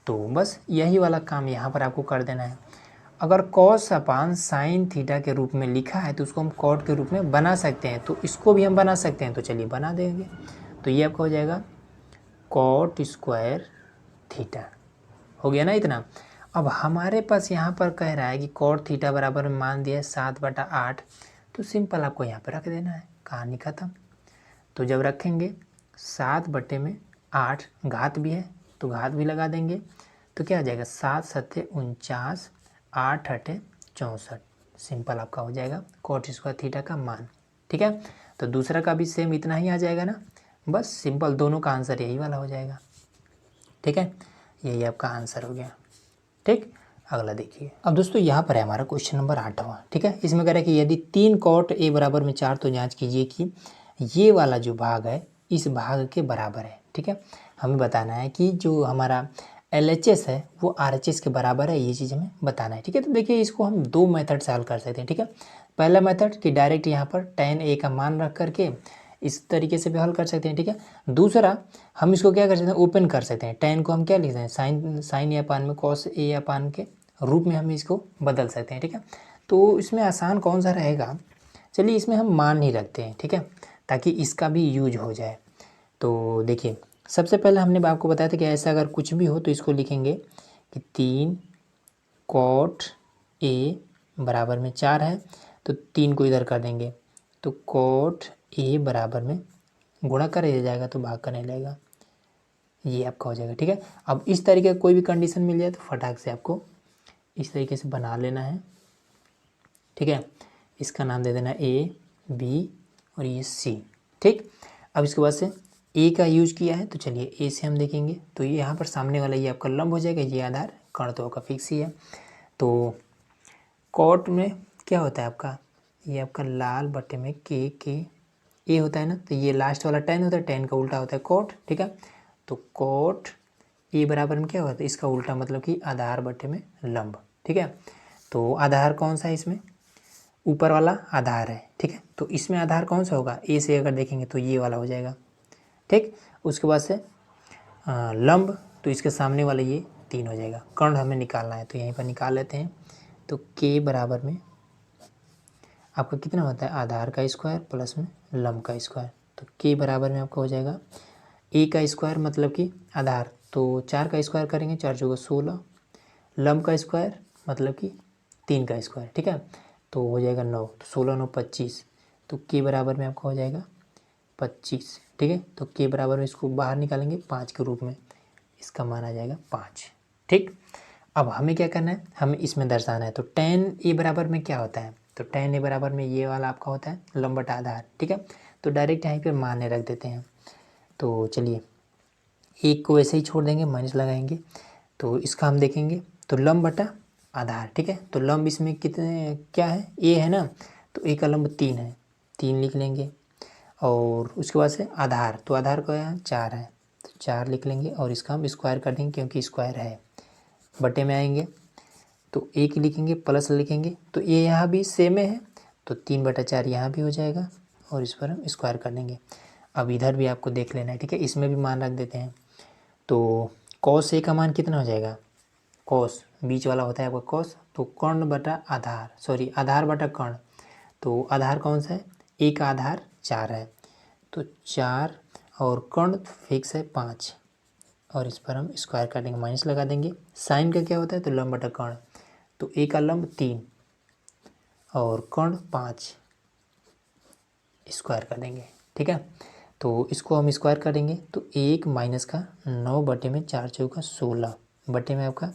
तो बस यही वाला काम यहाँ पर आपको कर देना है। अगर कॉस अपान साइन थीटा के रूप में लिखा है तो उसको हम कॉट के रूप में बना सकते हैं, तो इसको भी हम बना सकते हैं, तो चलिए बना देंगे। तो ये आपका हो जाएगा कॉट स्क्वायर थीटा, हो गया ना इतना। अब हमारे पास यहाँ पर कह रहा है कि कॉट थीटा बराबर में मान दिया है 7/8, तो सिंपल आपको यहाँ पर रख देना है, कहानी खत्म। तो जब रखेंगे 7/8, घात भी है तो घात भी लगा देंगे, तो क्या आ जाएगा 7 7 49, 8 8 64, सिंपल आपका हो जाएगा कॉट स्क्वायर थीटा का मान, ठीक है। तो दूसरा का भी सेम इतना ही आ जाएगा ना, बस सिंपल दोनों का आंसर यही वाला हो जाएगा, ठीक है। यही आपका आंसर हो गया, ठीक। अगला देखिए। अब दोस्तों यहाँ पर है हमारा क्वेश्चन नंबर 8वां, ठीक है। इसमें कह रहा है कि यदि 3 कॉट ए बराबर में 4 तो जांच कीजिए कि ये वाला जो भाग है इस भाग के बराबर है, ठीक है। हमें बताना है कि जो हमारा LHS है वो RHS के बराबर है, ये चीज़ हमें बताना है, ठीक है। तो देखिए इसको हम 2 मेथड सॉल्व कर सकते हैं, ठीक है। पहला मेथड कि डायरेक्ट यहाँ पर tan A का मान रख करके इस तरीके से भी हल कर सकते हैं, ठीक है। दूसरा हम इसको क्या कर सकते हैं, ओपन कर सकते हैं, tan को हम क्या लिख सकते हैं, साइन A अपान में cos A अपान के रूप में हम इसको बदल सकते हैं, ठीक है। तो इसमें आसान कौन सा रहेगा, चलिए इसमें हम मान ही रखते हैं, ठीक है, ताकि इसका भी यूज हो जाए। तो देखिए सबसे पहले हमने आपको बताया था कि ऐसा अगर कुछ भी हो तो इसको लिखेंगे कि 3 कॉट A बराबर में 4 है, तो 3 को इधर कर देंगे तो कॉट A बराबर में गुणा कर दिया जाएगा तो भाग करने लगेगा, ये आपका हो जाएगा, ठीक है। अब इस तरीके का कोई भी कंडीशन मिल जाए तो फटाक से आपको इस तरीके से बना लेना है, ठीक है। इसका नाम दे देना A बी और ये सी। ठीक, अब इसके बाद से ए का यूज किया है तो चलिए ए से हम देखेंगे। तो ये यहाँ पर सामने वाला ये आपका लंब हो जाएगा, ये आधार, कर्ण तो आपका फिक्स ही है। तो कॉट में क्या होता है आपका, ये आपका लाल बटे में के ए होता है ना, तो ये लास्ट वाला टेन होता है, टेन का उल्टा होता है कॉट। ठीक है, तो कॉट ए बराबर में क्या होता है, इसका उल्टा मतलब कि आधार बटे में लंब। ठीक है, तो आधार कौन सा है इसमें, ऊपर वाला आधार है। ठीक है, तो इसमें आधार कौन सा होगा, ए से अगर देखेंगे तो ये वाला हो जाएगा। ठीक, उसके बाद से लंब, तो इसके सामने वाला ये 3 हो जाएगा। कर्ण हमें निकालना है तो यहीं पर निकाल लेते हैं। तो के बराबर में आपका कितना होता है, आधार का स्क्वायर प्लस में लंब का स्क्वायर। तो के बराबर में आपका हो जाएगा ए का स्क्वायर मतलब कि आधार, तो 4 का स्क्वायर करेंगे, 4 चौका 16, लंब का स्क्वायर मतलब कि 3 का स्क्वायर। ठीक है, तो हो जाएगा 9, तो 16 9 25, तो के बराबर में आपका हो जाएगा 25। ठीक है, तो के बराबर में इसको बाहर निकालेंगे 5 के रूप में, इसका मान आ जाएगा 5। ठीक, अब हमें क्या करना है, हमें इसमें दर्शाना है। तो tan ए बराबर में क्या होता है, तो tan ए बराबर में ये वाला आपका होता है लंब बटा आधार। ठीक है, तो डायरेक्ट यहाँ पे मान रख देते हैं। तो चलिए एक को ऐसे ही छोड़ देंगे, माइनस लगाएंगे, तो इसका हम देखेंगे तो लंब बटा आधार। ठीक है, तो लंब इसमें कितने क्या है, ए है ना, तो ए का लंब 3 है, 3 लिख लेंगे। और उसके बाद से आधार, तो आधार का यहाँ 4 है, तो 4 लिख लेंगे, और इसका हम स्क्वायर कर देंगे क्योंकि स्क्वायर है। बटे में आएंगे तो एक लिखेंगे प्लस लिखेंगे, तो ये यहाँ भी सेम है, तो 3/4 यहाँ भी हो जाएगा, और इस पर हम स्क्वायर कर देंगे। अब इधर भी आपको देख लेना है। ठीक है, इसमें भी मान रख देते हैं। तो कॉस ए का मान कितना हो जाएगा, कॉस बीच वाला होता है आपका कॉस, तो कर्ण बटा आधार, सॉरी आधार बटा कर्ण। तो आधार कौन सा है, ए का आधार 4 है, तो 4 और कर्ण फिक्स है 5, और इस पर हम स्क्वायर कर देंगे, माइनस लगा देंगे। साइन का क्या होता है, तो लंब बटा कर्ण, तो ए का लंब 3 और कर्ण 5, स्क्वायर कर देंगे। ठीक है, तो इसको हम स्क्वायर करेंगे तो 1 माइनस का 9 बटे में 4 चौका 16 बटे में आपका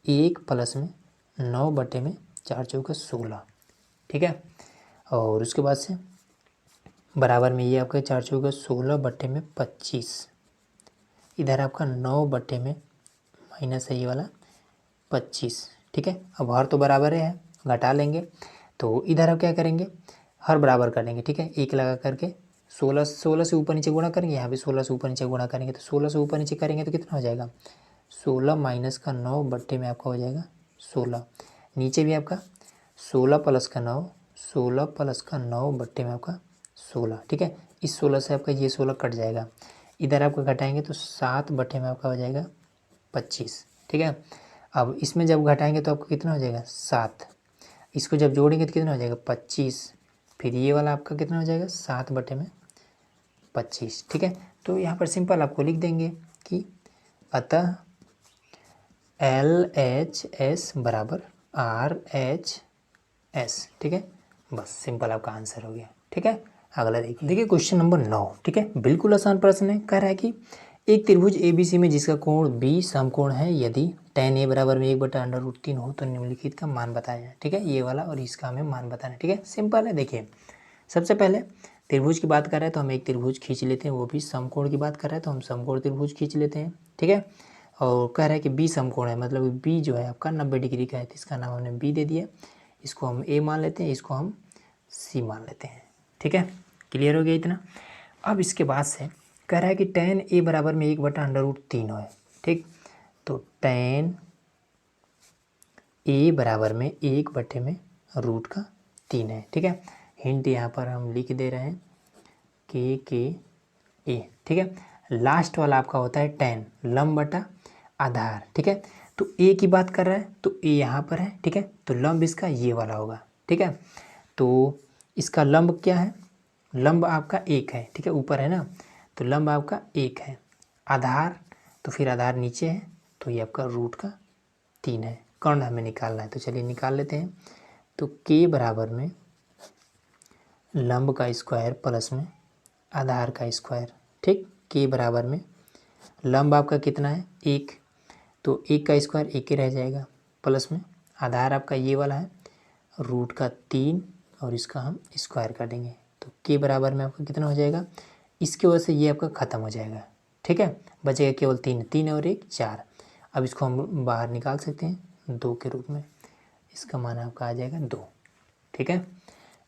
1 प्लस में 9 बटे में 4 चौका 16। ठीक है, और उसके बाद से बराबर में ये आपका 4 चौका 16 बटे में 25, इधर आपका 9 बटे में माइनस है ये वाला 25। ठीक है, अब हर तो बराबर है, घटा लेंगे, तो इधर आप क्या करेंगे, हर बराबर कर लेंगे। ठीक है, 1 लगा करके 16 से ऊपर नीचे गुणा करेंगे, यहाँ भी 16 से ऊपर नीचे गुणा करेंगे, तो 16 से ऊपर नीचे करेंगे तो कितना हो जाएगा, 16 माइनस का 9 बट्टे में आपका हो जाएगा 16, नीचे भी आपका 16 प्लस का 9, 16 प्लस का 9 बट्टे में आपका 16। ठीक है, इस 16 से आपका ये 16 कट जाएगा, इधर आपका घटाएंगे तो 7 बट्टे में आपका हो जाएगा 25। ठीक है, अब इसमें जब घटाएंगे तो आपको कितना हो जाएगा 7, इसको जब जोड़ेंगे तो कितना हो जाएगा 25, फिर ये वाला आपका कितना हो जाएगा 7 बटे में 25। ठीक है, तो यहाँ पर सिंपल आपको लिख देंगे कि अतः LHS बराबर RHS। ठीक है, बस सिंपल आपका आंसर हो गया। ठीक है, अगला देखिए क्वेश्चन नंबर 9। ठीक है, बिल्कुल आसान प्रश्न है, कह रहा है कि एक त्रिभुज ABC में जिसका कोण B समकोण है, यदि tan A बराबर में 1/√3 हो तो निम्नलिखित का मान बताया जाए। ठीक है, ये वाला और इसका हमें मान बताना है। ठीक है, सिंपल है। देखिए सबसे पहले त्रिभुज की बात कर रहा है तो हम एक त्रिभुज खींच लेते हैं, वो भी समकोण की बात कर रहा है तो हम समकोण त्रिभुज खींच लेते हैं। ठीक है, और कह रहा है कि B समकोण है, मतलब B जो है आपका 90 डिग्री का है, तो इसका नाम हमने B दे दिया, इसको हम A मान लेते हैं, इसको हम C मान लेते हैं। ठीक है, क्लियर हो गया इतना। अब इसके बाद से कह रहा है कि tan A बराबर में 1/√3 है। ठीक, तो tan A बराबर में 1/√3 है। ठीक है, हिंट यहाँ पर हम लिख दे रहे हैं के ए। ठीक है, लास्ट वाला आपका होता है tan, लंब बटा आधार। ठीक है, तो ए की बात कर रहा है तो ए यहाँ पर है। ठीक है, तो लंब इसका ये वाला होगा। ठीक है, तो इसका लंब क्या है, लंब आपका 1 है। ठीक है, ऊपर है ना, तो लंब आपका 1 है, आधार तो फिर आधार नीचे है, तो ये आपका √3 है। कर्ण हमें निकालना है, तो चलिए निकाल लेते हैं। तो के बराबर में लंब का स्क्वायर प्लस में आधार का स्क्वायर। ठीक, के बराबर में लंब आपका कितना है 1, तो 1 का स्क्वायर 1 ही रह जाएगा, प्लस में आधार आपका ये वाला है √3 और इसका हम स्क्वायर कर देंगे तो के बराबर में आपका कितना हो जाएगा, इसकी वजह से ये आपका ख़त्म हो जाएगा। ठीक है, बचेगा केवल 3, 3 और 1 4। अब इसको हम बाहर निकाल सकते हैं 2 के रूप में, इसका मान आपका आ जाएगा 2। ठीक है,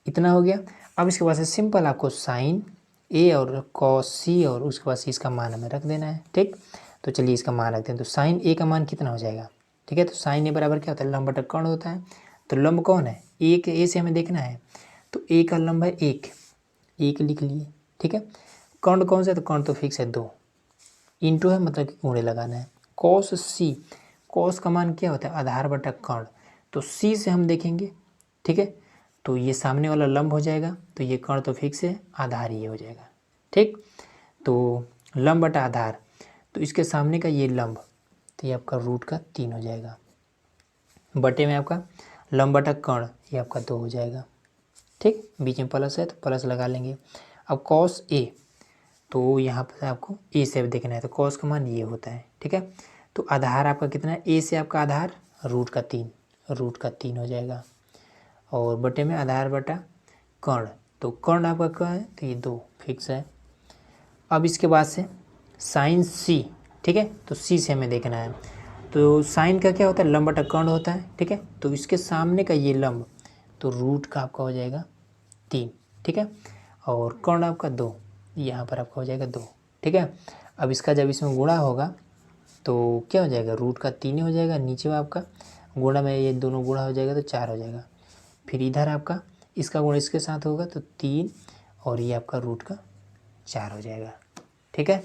इतना हो गया। अब इसके बाद से सिंपल आपको साइन ए और कॉस सी और उसके बाद से इसका मान हमें रख देना है। ठीक, तो चलिए इसका मान रखते हैं। तो साइन ए का मान कितना हो जाएगा, ठीक है, तो साइन ए बराबर क्या होता है, लंब बटा कर्ण होता है। तो लंब कौन है, एक, ए से हमें देखना है, तो ए का लंब है 1, 1 लिख लिए। ठीक है, कर्ण कौन सा है, तो कर्ण तो फिक्स है 2, इंटू है मतलब कि गुणे लगाना है। कॉस सी, कॉस का मान क्या होता है, आधार बटा कर्ण, तो सी से हम देखेंगे। ठीक है, तो ये सामने वाला लंब हो जाएगा, तो ये कर्ण तो फिक्स है, आधार ये हो जाएगा। ठीक, तो लंब बटा आधार, तो इसके सामने का ये लंब, तो ये आपका रूट का 3 हो जाएगा, बटे में आपका लंब बटा कर्ण, ये आपका 2 हो जाएगा। ठीक, बीच में प्लस है तो प्लस लगा लेंगे। अब कॉस ए, तो यहाँ पर आपको ए से देखना है, तो कॉस का मान ये होता है। ठीक है, तो आधार आपका कितना है, ए से आपका आधार रूट का 3, रूट का 3 हो जाएगा, और बटे में आधार बटा कर्ण, तो कर्ण आपका क्या है, तो ये 2 फिक्स है। अब इसके बाद से साइन सी, ठीक है, तो सी से हमें देखना है, तो साइन का क्या होता है, लंब बटा कर्ण होता है। ठीक है, तो इसके सामने का ये लंब, तो रूट का आपका हो जाएगा 3। ठीक है, और कर्ण आपका 2, यहाँ पर आपका हो जाएगा 2। ठीक है, अब इसका जब इसमें गुणा होगा तो क्या हो जाएगा, रूट का 3 ही हो जाएगा, नीचे में आपका गुणा में ये दोनों गुणा हो जाएगा तो 4 हो जाएगा। फिर इधर आपका इसका गुणा इसके साथ होगा तो 3, और ये आपका रूट का 4 हो जाएगा। ठीक है,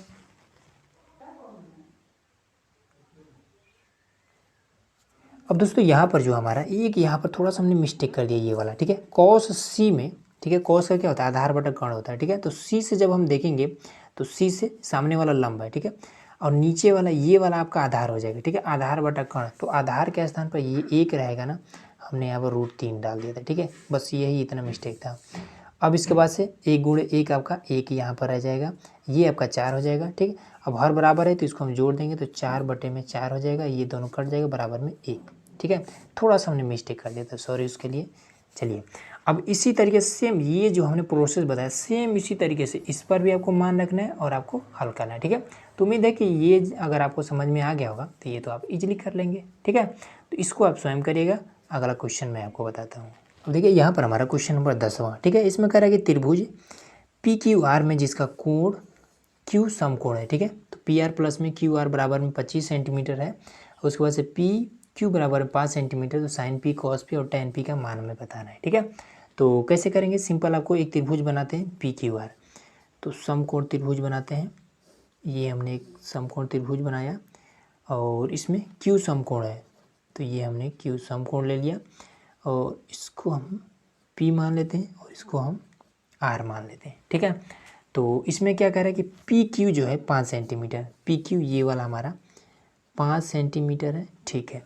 अब दोस्तों यहाँ पर जो हमारा एक, यहाँ पर थोड़ा सा हमने मिस्टेक कर दिया ये वाला। ठीक है, कॉस सी में, ठीक है, कॉस का क्या होता है, आधार बटा कर्ण होता है। ठीक है, तो सी से जब हम देखेंगे तो सी से सामने वाला लंब है। ठीक है, और नीचे वाला ये वाला आपका आधार हो जाएगा। ठीक है, आधार बटा कर्ण, तो आधार के स्थान पर ये 1 रहेगा ना, हमने यहाँ पर √3 डाल दिया था। ठीक है, बस यही इतना मिस्टेक था। अब इसके बाद से 1 गुणे 1 आपका 1 यहाँ पर रह जाएगा, ये आपका 4 हो जाएगा। ठीक है, अब हर बराबर है तो इसको हम जोड़ देंगे तो 4 बटे में 4 हो जाएगा, ये दोनों कट जाएगा, बराबर में 1। ठीक है, थोड़ा सा हमने मिस्टेक कर दिया था, सॉरी उसके लिए। चलिए, अब इसी तरीके से सेम ये जो हमने प्रोसेस बताया, सेम इसी तरीके से इस पर भी आपको मान रखना है और आपको हल करना है। ठीक है, तो उम्मीद है कि ये अगर आपको समझ में आ गया होगा तो ये तो आप इजीली कर लेंगे। ठीक है, तो इसको आप स्वयं करिएगा। अगला क्वेश्चन मैं आपको बताता हूँ। अब देखिए यहाँ पर हमारा क्वेश्चन नंबर 10वां। ठीक है, इसमें कह रहा है कि त्रिभुज पी क्यू आर में जिसका कोण क्यू समकोण है। ठीक है, तो पी आर प्लस में क्यू आर बराबर में 25 सेंटीमीटर है, और उसके बाद से पी क्यू बराबर 5 सेंटीमीटर, तो साइन पी कॉस पी और टेन पी का मान हमें बताना है। ठीक है, तो कैसे करेंगे, सिंपल आपको एक त्रिभुज बनाते हैं पी क्यू आर, तो समकोण त्रिभुज बनाते हैं। ये हमने एक समकोण त्रिभुज बनाया, और इसमें क्यू समकोण है, तो ये हमने क्यू समकोण ले लिया, और इसको हम पी मान लेते हैं और इसको हम आर मान लेते हैं। ठीक है, तो इसमें क्या कह रहा है कि पी क्यू जो है 5 सेंटीमीटर, पी क्यू ये वाला हमारा 5 सेंटीमीटर है। ठीक है,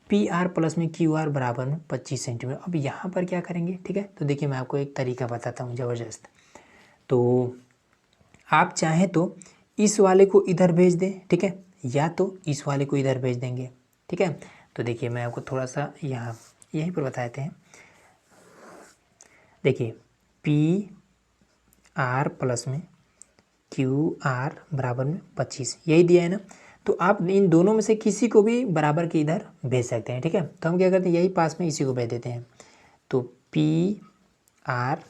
पी आर प्लस में क्यू आर बराबर में 25 सेंटीमीटर। अब यहाँ पर क्या करेंगे, ठीक है, तो देखिए मैं आपको एक तरीका बताता हूँ ज़बरदस्त। तो आप चाहें तो इस वाले को इधर भेज दें, ठीक है, या तो इस वाले को इधर भेज देंगे। ठीक है, तो देखिए मैं आपको थोड़ा सा यहाँ यहीं पर बताते हैं। देखिए पी आर प्लस में क्यू आर बराबर में 25 यही दिया है ना, तो आप इन दोनों में से किसी को भी बराबर के इधर भेज सकते हैं। ठीक है, तो हम क्या करते हैं, यही पास में इसी को भेज देते हैं। तो पी आर,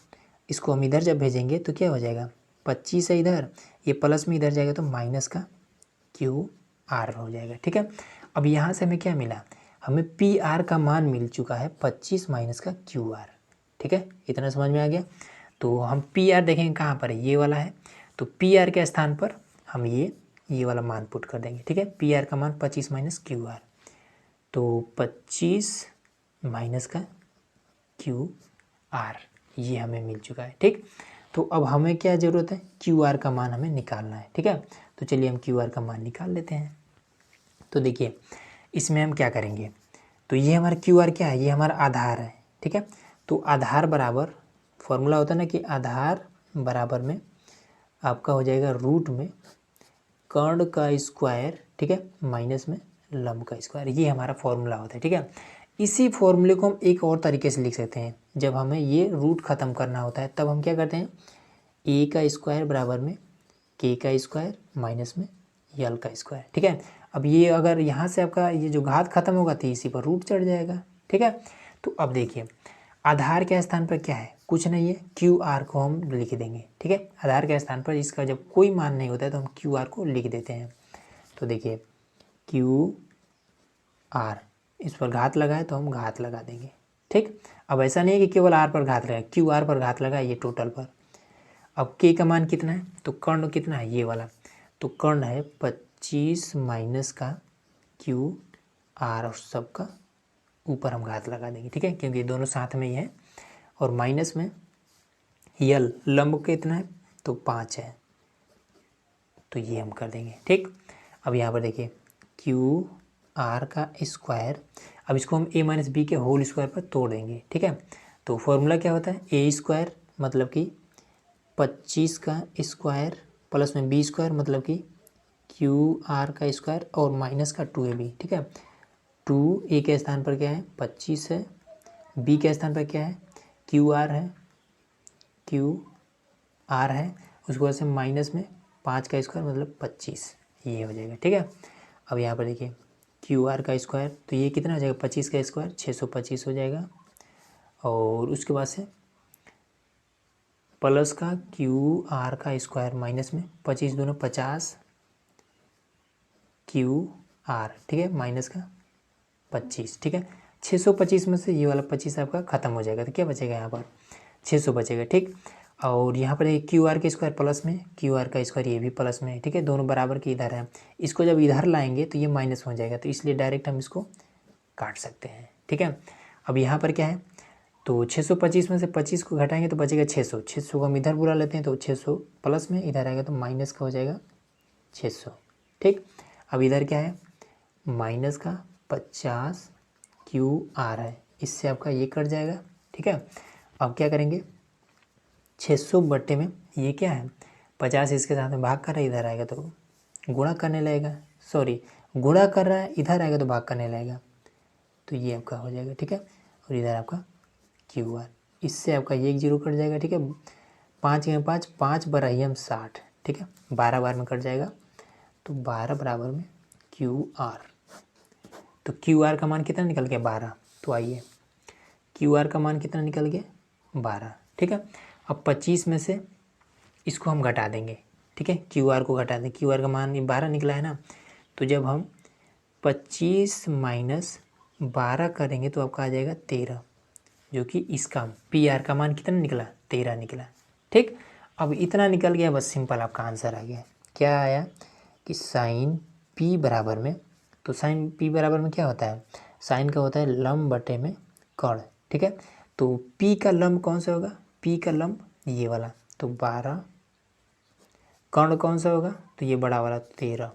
इसको हम इधर जब भेजेंगे तो क्या हो जाएगा, 25 है इधर, ये प्लस में इधर जाएगा तो माइनस का क्यू आर हो जाएगा। ठीक है, अब यहाँ से हमें क्या मिला, हमें पी आर का मान मिल चुका है 25 माइनस का क्यू आर। ठीक है, इतना समझ में आ गया। तो हम पी आर देखेंगे कहाँ पर है, ये वाला है, तो पी आर के स्थान पर हम ये वाला मान पुट कर देंगे। ठीक है, पी आर का मान 25 माइनस क्यू आर, तो 25 माइनस का क्यू आर ये हमें मिल चुका है। ठीक, तो अब हमें क्या ज़रूरत है, क्यू आर का मान हमें निकालना है। ठीक है, तो चलिए हम क्यू आर का मान निकाल लेते हैं। तो देखिए इसमें हम क्या करेंगे, तो ये हमारा क्यू आर क्या है, ये हमारा आधार है। ठीक है, तो आधार बराबर फॉर्मूला होता है ना कि आधार बराबर में आपका हो जाएगा रूट में कर्ण का स्क्वायर, ठीक है, माइनस में लंब का स्क्वायर, ये हमारा फॉर्मूला होता है। ठीक है, इसी फॉर्मूले को हम एक और तरीके से लिख सकते हैं। जब हमें ये रूट ख़त्म करना होता है तब हम क्या करते हैं, ए का स्क्वायर बराबर में के का स्क्वायर माइनस में यल का स्क्वायर। ठीक है, अब ये अगर यहाँ से आपका ये जो घात खत्म होगा तो इसी पर रूट चढ़ जाएगा। ठीक है, तो अब देखिए आधार के स्थान पर क्या है, कुछ नहीं है, क्यू आर को हम लिख देंगे। ठीक है, आधार के स्थान पर इसका जब कोई मान नहीं होता है तो हम क्यू आर को लिख देते हैं। तो देखिए क्यू आर, इस पर घात लगाए तो हम घात लगा देंगे। ठीक, अब ऐसा नहीं है कि केवल आर पर घात लगाए, क्यू आर पर घात लगाए, ये टोटल पर। अब के का मान कितना है, तो कर्ण कितना है, ये वाला, तो कर्ण है 25 माइनस का क्यू आर, और सबका ऊपर हम घात लगा देंगे। ठीक है, क्योंकि दोनों साथ में ही है, और माइनस में यल लंब कितना है, तो 5 है, तो ये हम कर देंगे। ठीक, अब यहाँ पर देखिए क्यू आर का स्क्वायर, अब इसको हम ए माइनस बी के होल स्क्वायर पर तोड़ देंगे। ठीक है, तो फॉर्मूला क्या होता है, ए स्क्वायर मतलब कि 25 का स्क्वायर प्लस में बी स्क्वायर मतलब कि क्यू आर का स्क्वायर और माइनस का 2ab। ठीक है, 2 ए के स्थान पर क्या है 25 है, बी के स्थान पर क्या है क्यू आर है, उसके बाद से माइनस में 5 का स्क्वायर मतलब 25, ये हो जाएगा। ठीक है, अब यहाँ पर देखिए क्यू आर का स्क्वायर, तो ये कितना हो जाएगा 25 का स्क्वायर 625 हो जाएगा, और उसके बाद से प्लस का क्यू आर का स्क्वायर माइनस में 25 दोनों 50 क्यू आर। ठीक है, माइनस का 25। ठीक है, 625 में से ये वाला 25 आपका ख़त्म हो जाएगा, तो क्या बचेगा यहाँ पर 600 बचेगा। ठीक, और यहाँ पर एक क्यू आर के स्क्वायर प्लस में, क्यू आर का स्क्वायर ये भी प्लस में है। ठीक है, दोनों बराबर के इधर है, इसको जब इधर लाएंगे तो ये माइनस हो जाएगा, तो इसलिए डायरेक्ट हम इसको काट सकते हैं। ठीक है, अब यहाँ पर क्या है, तो 625 में से 25 को घटाएंगे तो बचेगा 600, 600 को हम इधर बुला लेते हैं, तो 600 प्लस में इधर आएगा तो माइनस का हो जाएगा 600। ठीक, अब इधर क्या है माइनस का 50 क्यू आर है, इससे आपका ये कट जाएगा। ठीक है, अब क्या करेंगे 600 बट्टे में ये क्या है 50 इसके साथ में भाग कर रहा है, इधर आएगा तो गुणा करने लगेगा, सॉरी गुणा कर रहा है इधर आएगा तो भाग करने लगेगा, तो ये आपका हो जाएगा। ठीक है, और इधर आपका क्यू आर, इससे आपका ये एक जीरो कट जाएगा। ठीक है, 5 में 5, 5 बराही हम 60। ठीक है, 12 बार में कट जाएगा, तो 12 बराबर में क्यू आर, तो क्यू आर का मान कितना निकल गया 12, तो आइए क्यू आर का मान कितना निकल गया 12। ठीक है, अब 25 में से इसको हम घटा देंगे। ठीक है, क्यू आर को घटा दें, क्यू आर का मान 12 निकला है ना, तो जब हम 25 माइनस 12 करेंगे तो आपका आ जाएगा 13, जो कि इसका पी आर का मान कितना निकला 13 निकला। ठीक, अब इतना निकल गया, बस सिंपल आपका आंसर आ गया। क्या आया कि साइन पी बराबर में, तो साइन पी बराबर में क्या होता है, साइन का होता है लंब बटे में कर्ण। ठीक है, तो पी का लंब कौन सा होगा, पी का लंब ये वाला, तो 12, कर्ण कौन सा होगा, तो ये बड़ा वाला 13,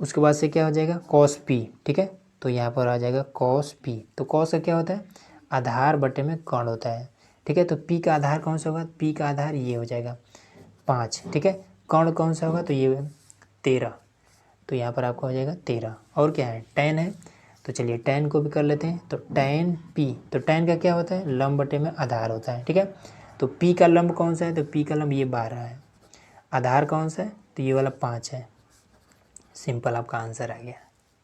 उसके बाद से क्या हो जाएगा कॉस पी। ठीक है, तो यहाँ पर आ जाएगा कॉस पी, तो कॉस का क्या होता है आधार बटे में कर्ण होता है। ठीक है, तो पी का आधार कौन सा होगा, पी का आधार ये हो जाएगा 5। ठीक है, कर्ण कौन सा होगा, तो ये 13, तो यहाँ पर आपका हो जाएगा 13, और क्या है tan है, तो चलिए tan को भी कर लेते हैं, तो tan p, तो tan का क्या होता है लंब बटे में आधार होता है। ठीक है, तो p का लंब कौन सा है, तो p का लंब ये 12 है, आधार कौन सा है, तो ये वाला 5 है, सिंपल आपका आंसर आ गया।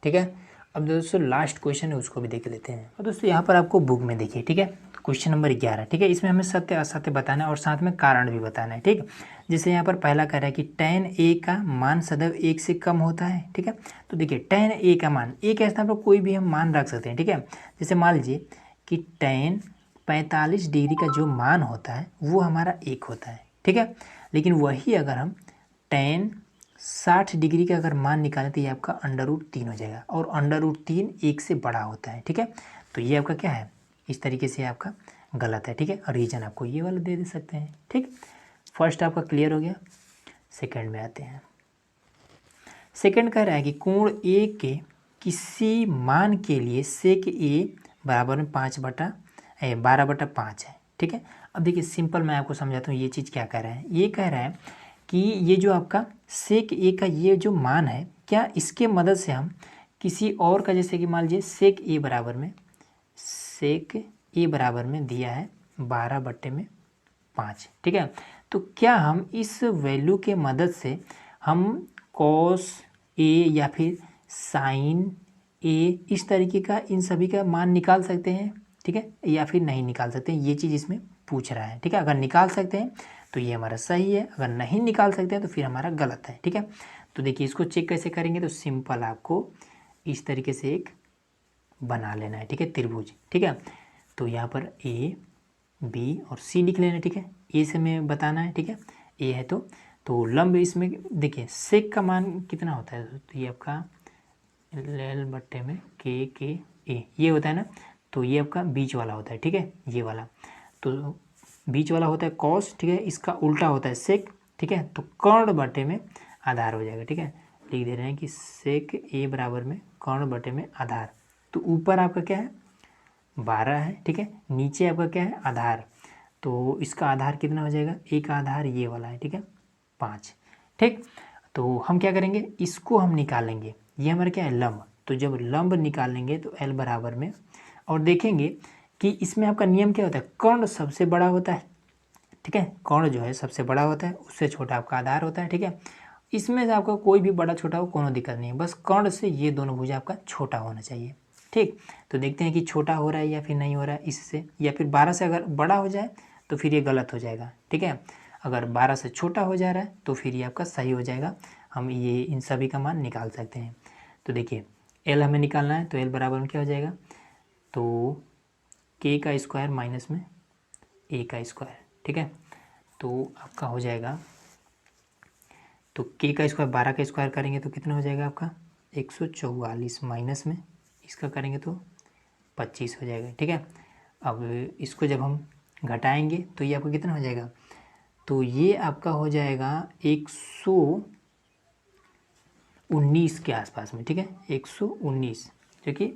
ठीक है, अब दोस्तों लास्ट क्वेश्चन है उसको भी देख लेते हैं। और दोस्तों यहाँ पर आपको बुक में देखिए, ठीक है, क्वेश्चन नंबर 11। ठीक है, इसमें हमें सत्य असत्य बताना है और साथ में कारण भी बताना है। ठीक, जैसे यहाँ पर पहला कह रहा है कि tan a का मान सदैव 1 से कम होता है। ठीक है, तो देखिए tan a का मान a के स्थान पर कोई भी हम मान रख सकते हैं। ठीक है, जैसे मान लीजिए कि tan 45 डिग्री का जो मान होता है वो हमारा 1 होता है। ठीक है, लेकिन वही अगर हम tan 60 डिग्री का अगर मान निकालें तो ये आपका √3 हो जाएगा, और √3 1 से बड़ा होता है। ठीक है, तो ये आपका क्या है इस तरीके से आपका गलत है। ठीक है, और रीजन आपको ये वाला दे सकते हैं। ठीक, फर्स्ट आपका क्लियर हो गया। सेकंड में आते हैं। सेकंड कह रहा है कि कोण ए के किसी मान के लिए सेक ए बराबर में 12/5 है। ठीक है, अब देखिए सिंपल मैं आपको समझाता हूँ ये चीज़ क्या कह रहा है। ये कह रहा है कि ये जो आपका सेक ए का ये जो मान है, क्या इसके मदद से हम किसी और का, जैसे कि मान लीजिए सेक ए बराबर में दिया है 12/5, ठीक है। तो क्या हम इस वैल्यू के मदद से हम कॉस ए या फिर साइन ए इस तरीके का इन सभी का मान निकाल सकते हैं, ठीक है, या फिर नहीं निकाल सकते हैं, ये चीज़ इसमें पूछ रहा है, ठीक है। अगर निकाल सकते हैं तो ये हमारा सही है, अगर नहीं निकाल सकते हैं तो फिर हमारा गलत है, ठीक है। तो देखिए इसको चेक कैसे करेंगे, तो सिंपल आपको इस तरीके से एक बना लेना है, ठीक है, त्रिभुज, ठीक है। तो यहाँ पर ए बी और सी लिख लेना है, ठीक है। ए से हमें बताना है, ठीक है, ए है तो लंब इसमें देखिए सेक का मान कितना होता है, तो ये आपका L बट्टे में के ए ये होता है ना, तो ये आपका बीच वाला होता है, ठीक है, ये वाला तो बीच वाला होता है कॉस, ठीक है, इसका उल्टा होता है सेक, ठीक है। तो कर्ण बटे में आधार हो जाएगा, ठीक है। लिख दे रहे हैं कि सेक ए बराबर में कर्ण बटे में आधार। तो ऊपर आपका क्या है 12 है, ठीक है, नीचे आपका क्या है आधार, तो इसका आधार कितना हो जाएगा, एक आधार ये वाला है, ठीक है, 5, ठीक। तो हम क्या करेंगे, इसको हम निकालेंगे, ये हमारा क्या है लंब, तो जब लंब निकालेंगे तो L बराबर में, और देखेंगे कि इसमें आपका नियम क्या होता है, कर्ण सबसे बड़ा होता है, ठीक है, कर्ण जो है सबसे बड़ा होता है, उससे छोटा आपका आधार होता है, ठीक है। इसमें से आपका कोई भी बड़ा छोटा हो कोनो दिक्कत नहीं है, बस कर्ण से ये दोनों भुजा आपका छोटा होना चाहिए, ठीक। तो देखते हैं कि छोटा हो रहा है या फिर नहीं हो रहा है इससे, या फिर 12 से अगर बड़ा हो जाए तो फिर ये गलत हो जाएगा, ठीक है। अगर 12 से छोटा हो जा रहा है तो फिर ये आपका सही हो जाएगा, हम ये इन सभी का मान निकाल सकते हैं। तो देखिए L हमें निकालना है, तो L बराबर में क्या हो जाएगा, तो k का स्क्वायर माइनस में a का स्क्वायर, ठीक है। तो आपका हो जाएगा, तो k का स्क्वायर 12 का स्क्वायर करेंगे तो कितना हो जाएगा आपका 144, माइनस में इसका करेंगे तो 25 हो जाएगा, ठीक है। अब इसको जब हम घटाएंगे तो ये आपको कितना हो जाएगा, तो ये आपका हो जाएगा 119 के आसपास में, ठीक है, 119, क्योंकि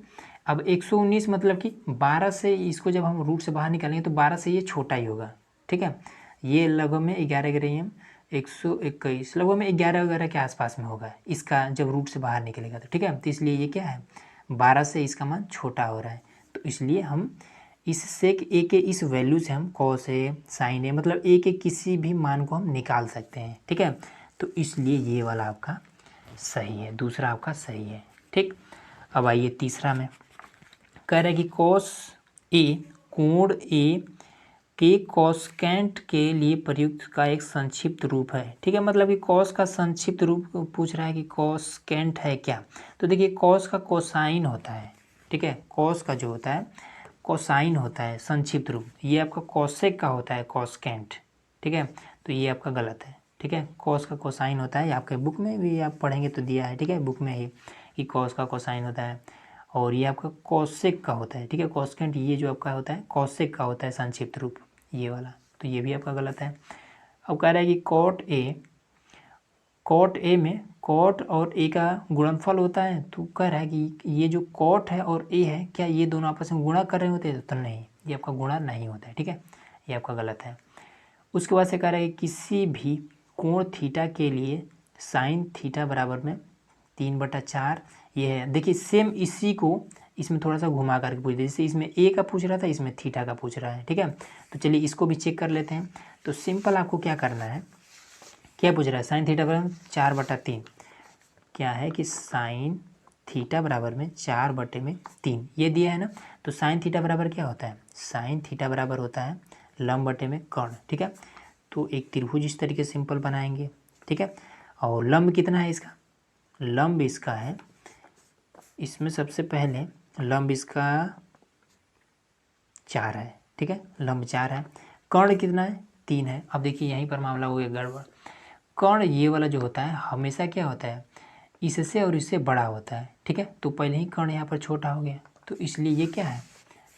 अब 119 मतलब कि 12 से इसको जब हम रूट से बाहर निकालेंगे तो 12 से ये छोटा ही होगा, ठीक है। ये लगभग में 11 121 लगभग में 11 के आसपास में होगा इसका जब रूट से बाहर निकलेगा, तो ठीक है। तो इसलिए ये क्या है 12 से इसका मान छोटा हो रहा है, तो इसलिए हम इस सेक ए के इस वैल्यू से हम कॉस ए साइन ए मतलब ए के किसी भी मान को हम निकाल सकते हैं, ठीक है। तो इसलिए ये वाला आपका सही है, दूसरा आपका सही है, ठीक। अब आइए तीसरा में कह रहा है कि कॉस ए कोण ए के कॉसकेंट के लिए प्रयुक्त का एक संक्षिप्त रूप है, ठीक है। मतलब कि कॉस का संक्षिप्त रूप पूछ रहा है कि कॉसकेंट है क्या, तो देखिए कॉस का कोसाइन होता है, ठीक है, कॉस का जो होता है कोसाइन होता है संक्षिप्त रूप, ये आपका कॉसेक का होता है कॉसकेंट, ठीक है। तो ये आपका गलत है, ठीक है, कॉस का कोसाइन होता है, आपके बुक में भी आप पढ़ेंगे तो दिया है, ठीक है, बुक में ही कि कॉस का कोसाइन होता है, और ये आपका कॉसेक का होता है, ठीक है, कॉसकेंट ये जो आपका होता है कॉसेक का होता है संक्षिप्त रूप ये वाला, तो ये भी आपका गलत है। अब कह रहा है कि कॉट ए में कॉट और ए का गुणनफल होता है, तो कह रहा है कि ये जो कॉट है और ए है क्या ये दोनों आपस में गुणा कर रहे होते हैं, तो नहीं, ये आपका गुणा नहीं होता है, ठीक है, ये आपका गलत है। उसके बाद से कह रहा है कि किसी भी कोण थीटा के लिए साइन थीटा बराबर में 3/4 ये है। देखिए सेम इसी को इसमें थोड़ा सा घुमा करके पूछ दिया, जैसे इसमें ए का पूछ रहा था इसमें थीटा का पूछ रहा है, ठीक है। तो चलिए इसको भी चेक कर लेते हैं। तो सिंपल आपको क्या करना है, क्या पूछ रहा है साइन थीटा बराबर 4/3, क्या है कि साइन थीटा बराबर में 4/3 ये दिया है ना। तो साइन थीटा बराबर क्या होता है, साइन थीटा बराबर होता है लंब बटे में कर्ण, ठीक है। तो एक त्रिभुज इस तरीके से सिंपल बनाएंगे, ठीक है। और लंब कितना है इसका, लंब इसका है, इसमें सबसे पहले लंब इसका 4 है, ठीक है, लंब 4 है, कर्ण कितना है 3 है। अब देखिए यहीं पर मामला हो गया गड़बड़, कर्ण ये वाला जो होता है हमेशा क्या होता है इससे और इससे बड़ा होता है, ठीक है। तो पहले ही कर्ण यहाँ पर छोटा हो गया, तो इसलिए ये क्या है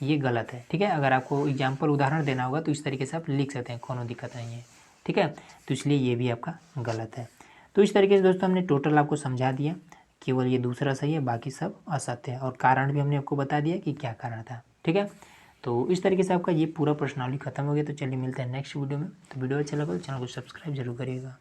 ये गलत है, ठीक है। अगर आपको एग्जाम्पल उदाहरण देना होगा तो इस तरीके से आप लिख सकते हैं, कोनो दिक्कत नहीं है, ठीक है। तो इसलिए ये भी आपका गलत है। तो इस तरीके से दोस्तों हमने टोटल आपको समझा दिया, केवल ये दूसरा सही है बाकी सब असत्य है, और कारण भी हमने आपको बता दिया कि क्या कारण था, ठीक है। तो इस तरीके से आपका ये पूरा प्रश्नावली खत्म हो गया। तो चलिए मिलते हैं नेक्स्ट वीडियो में। तो वीडियो अच्छा लगा तो चैनल को सब्सक्राइब जरूर करिएगा।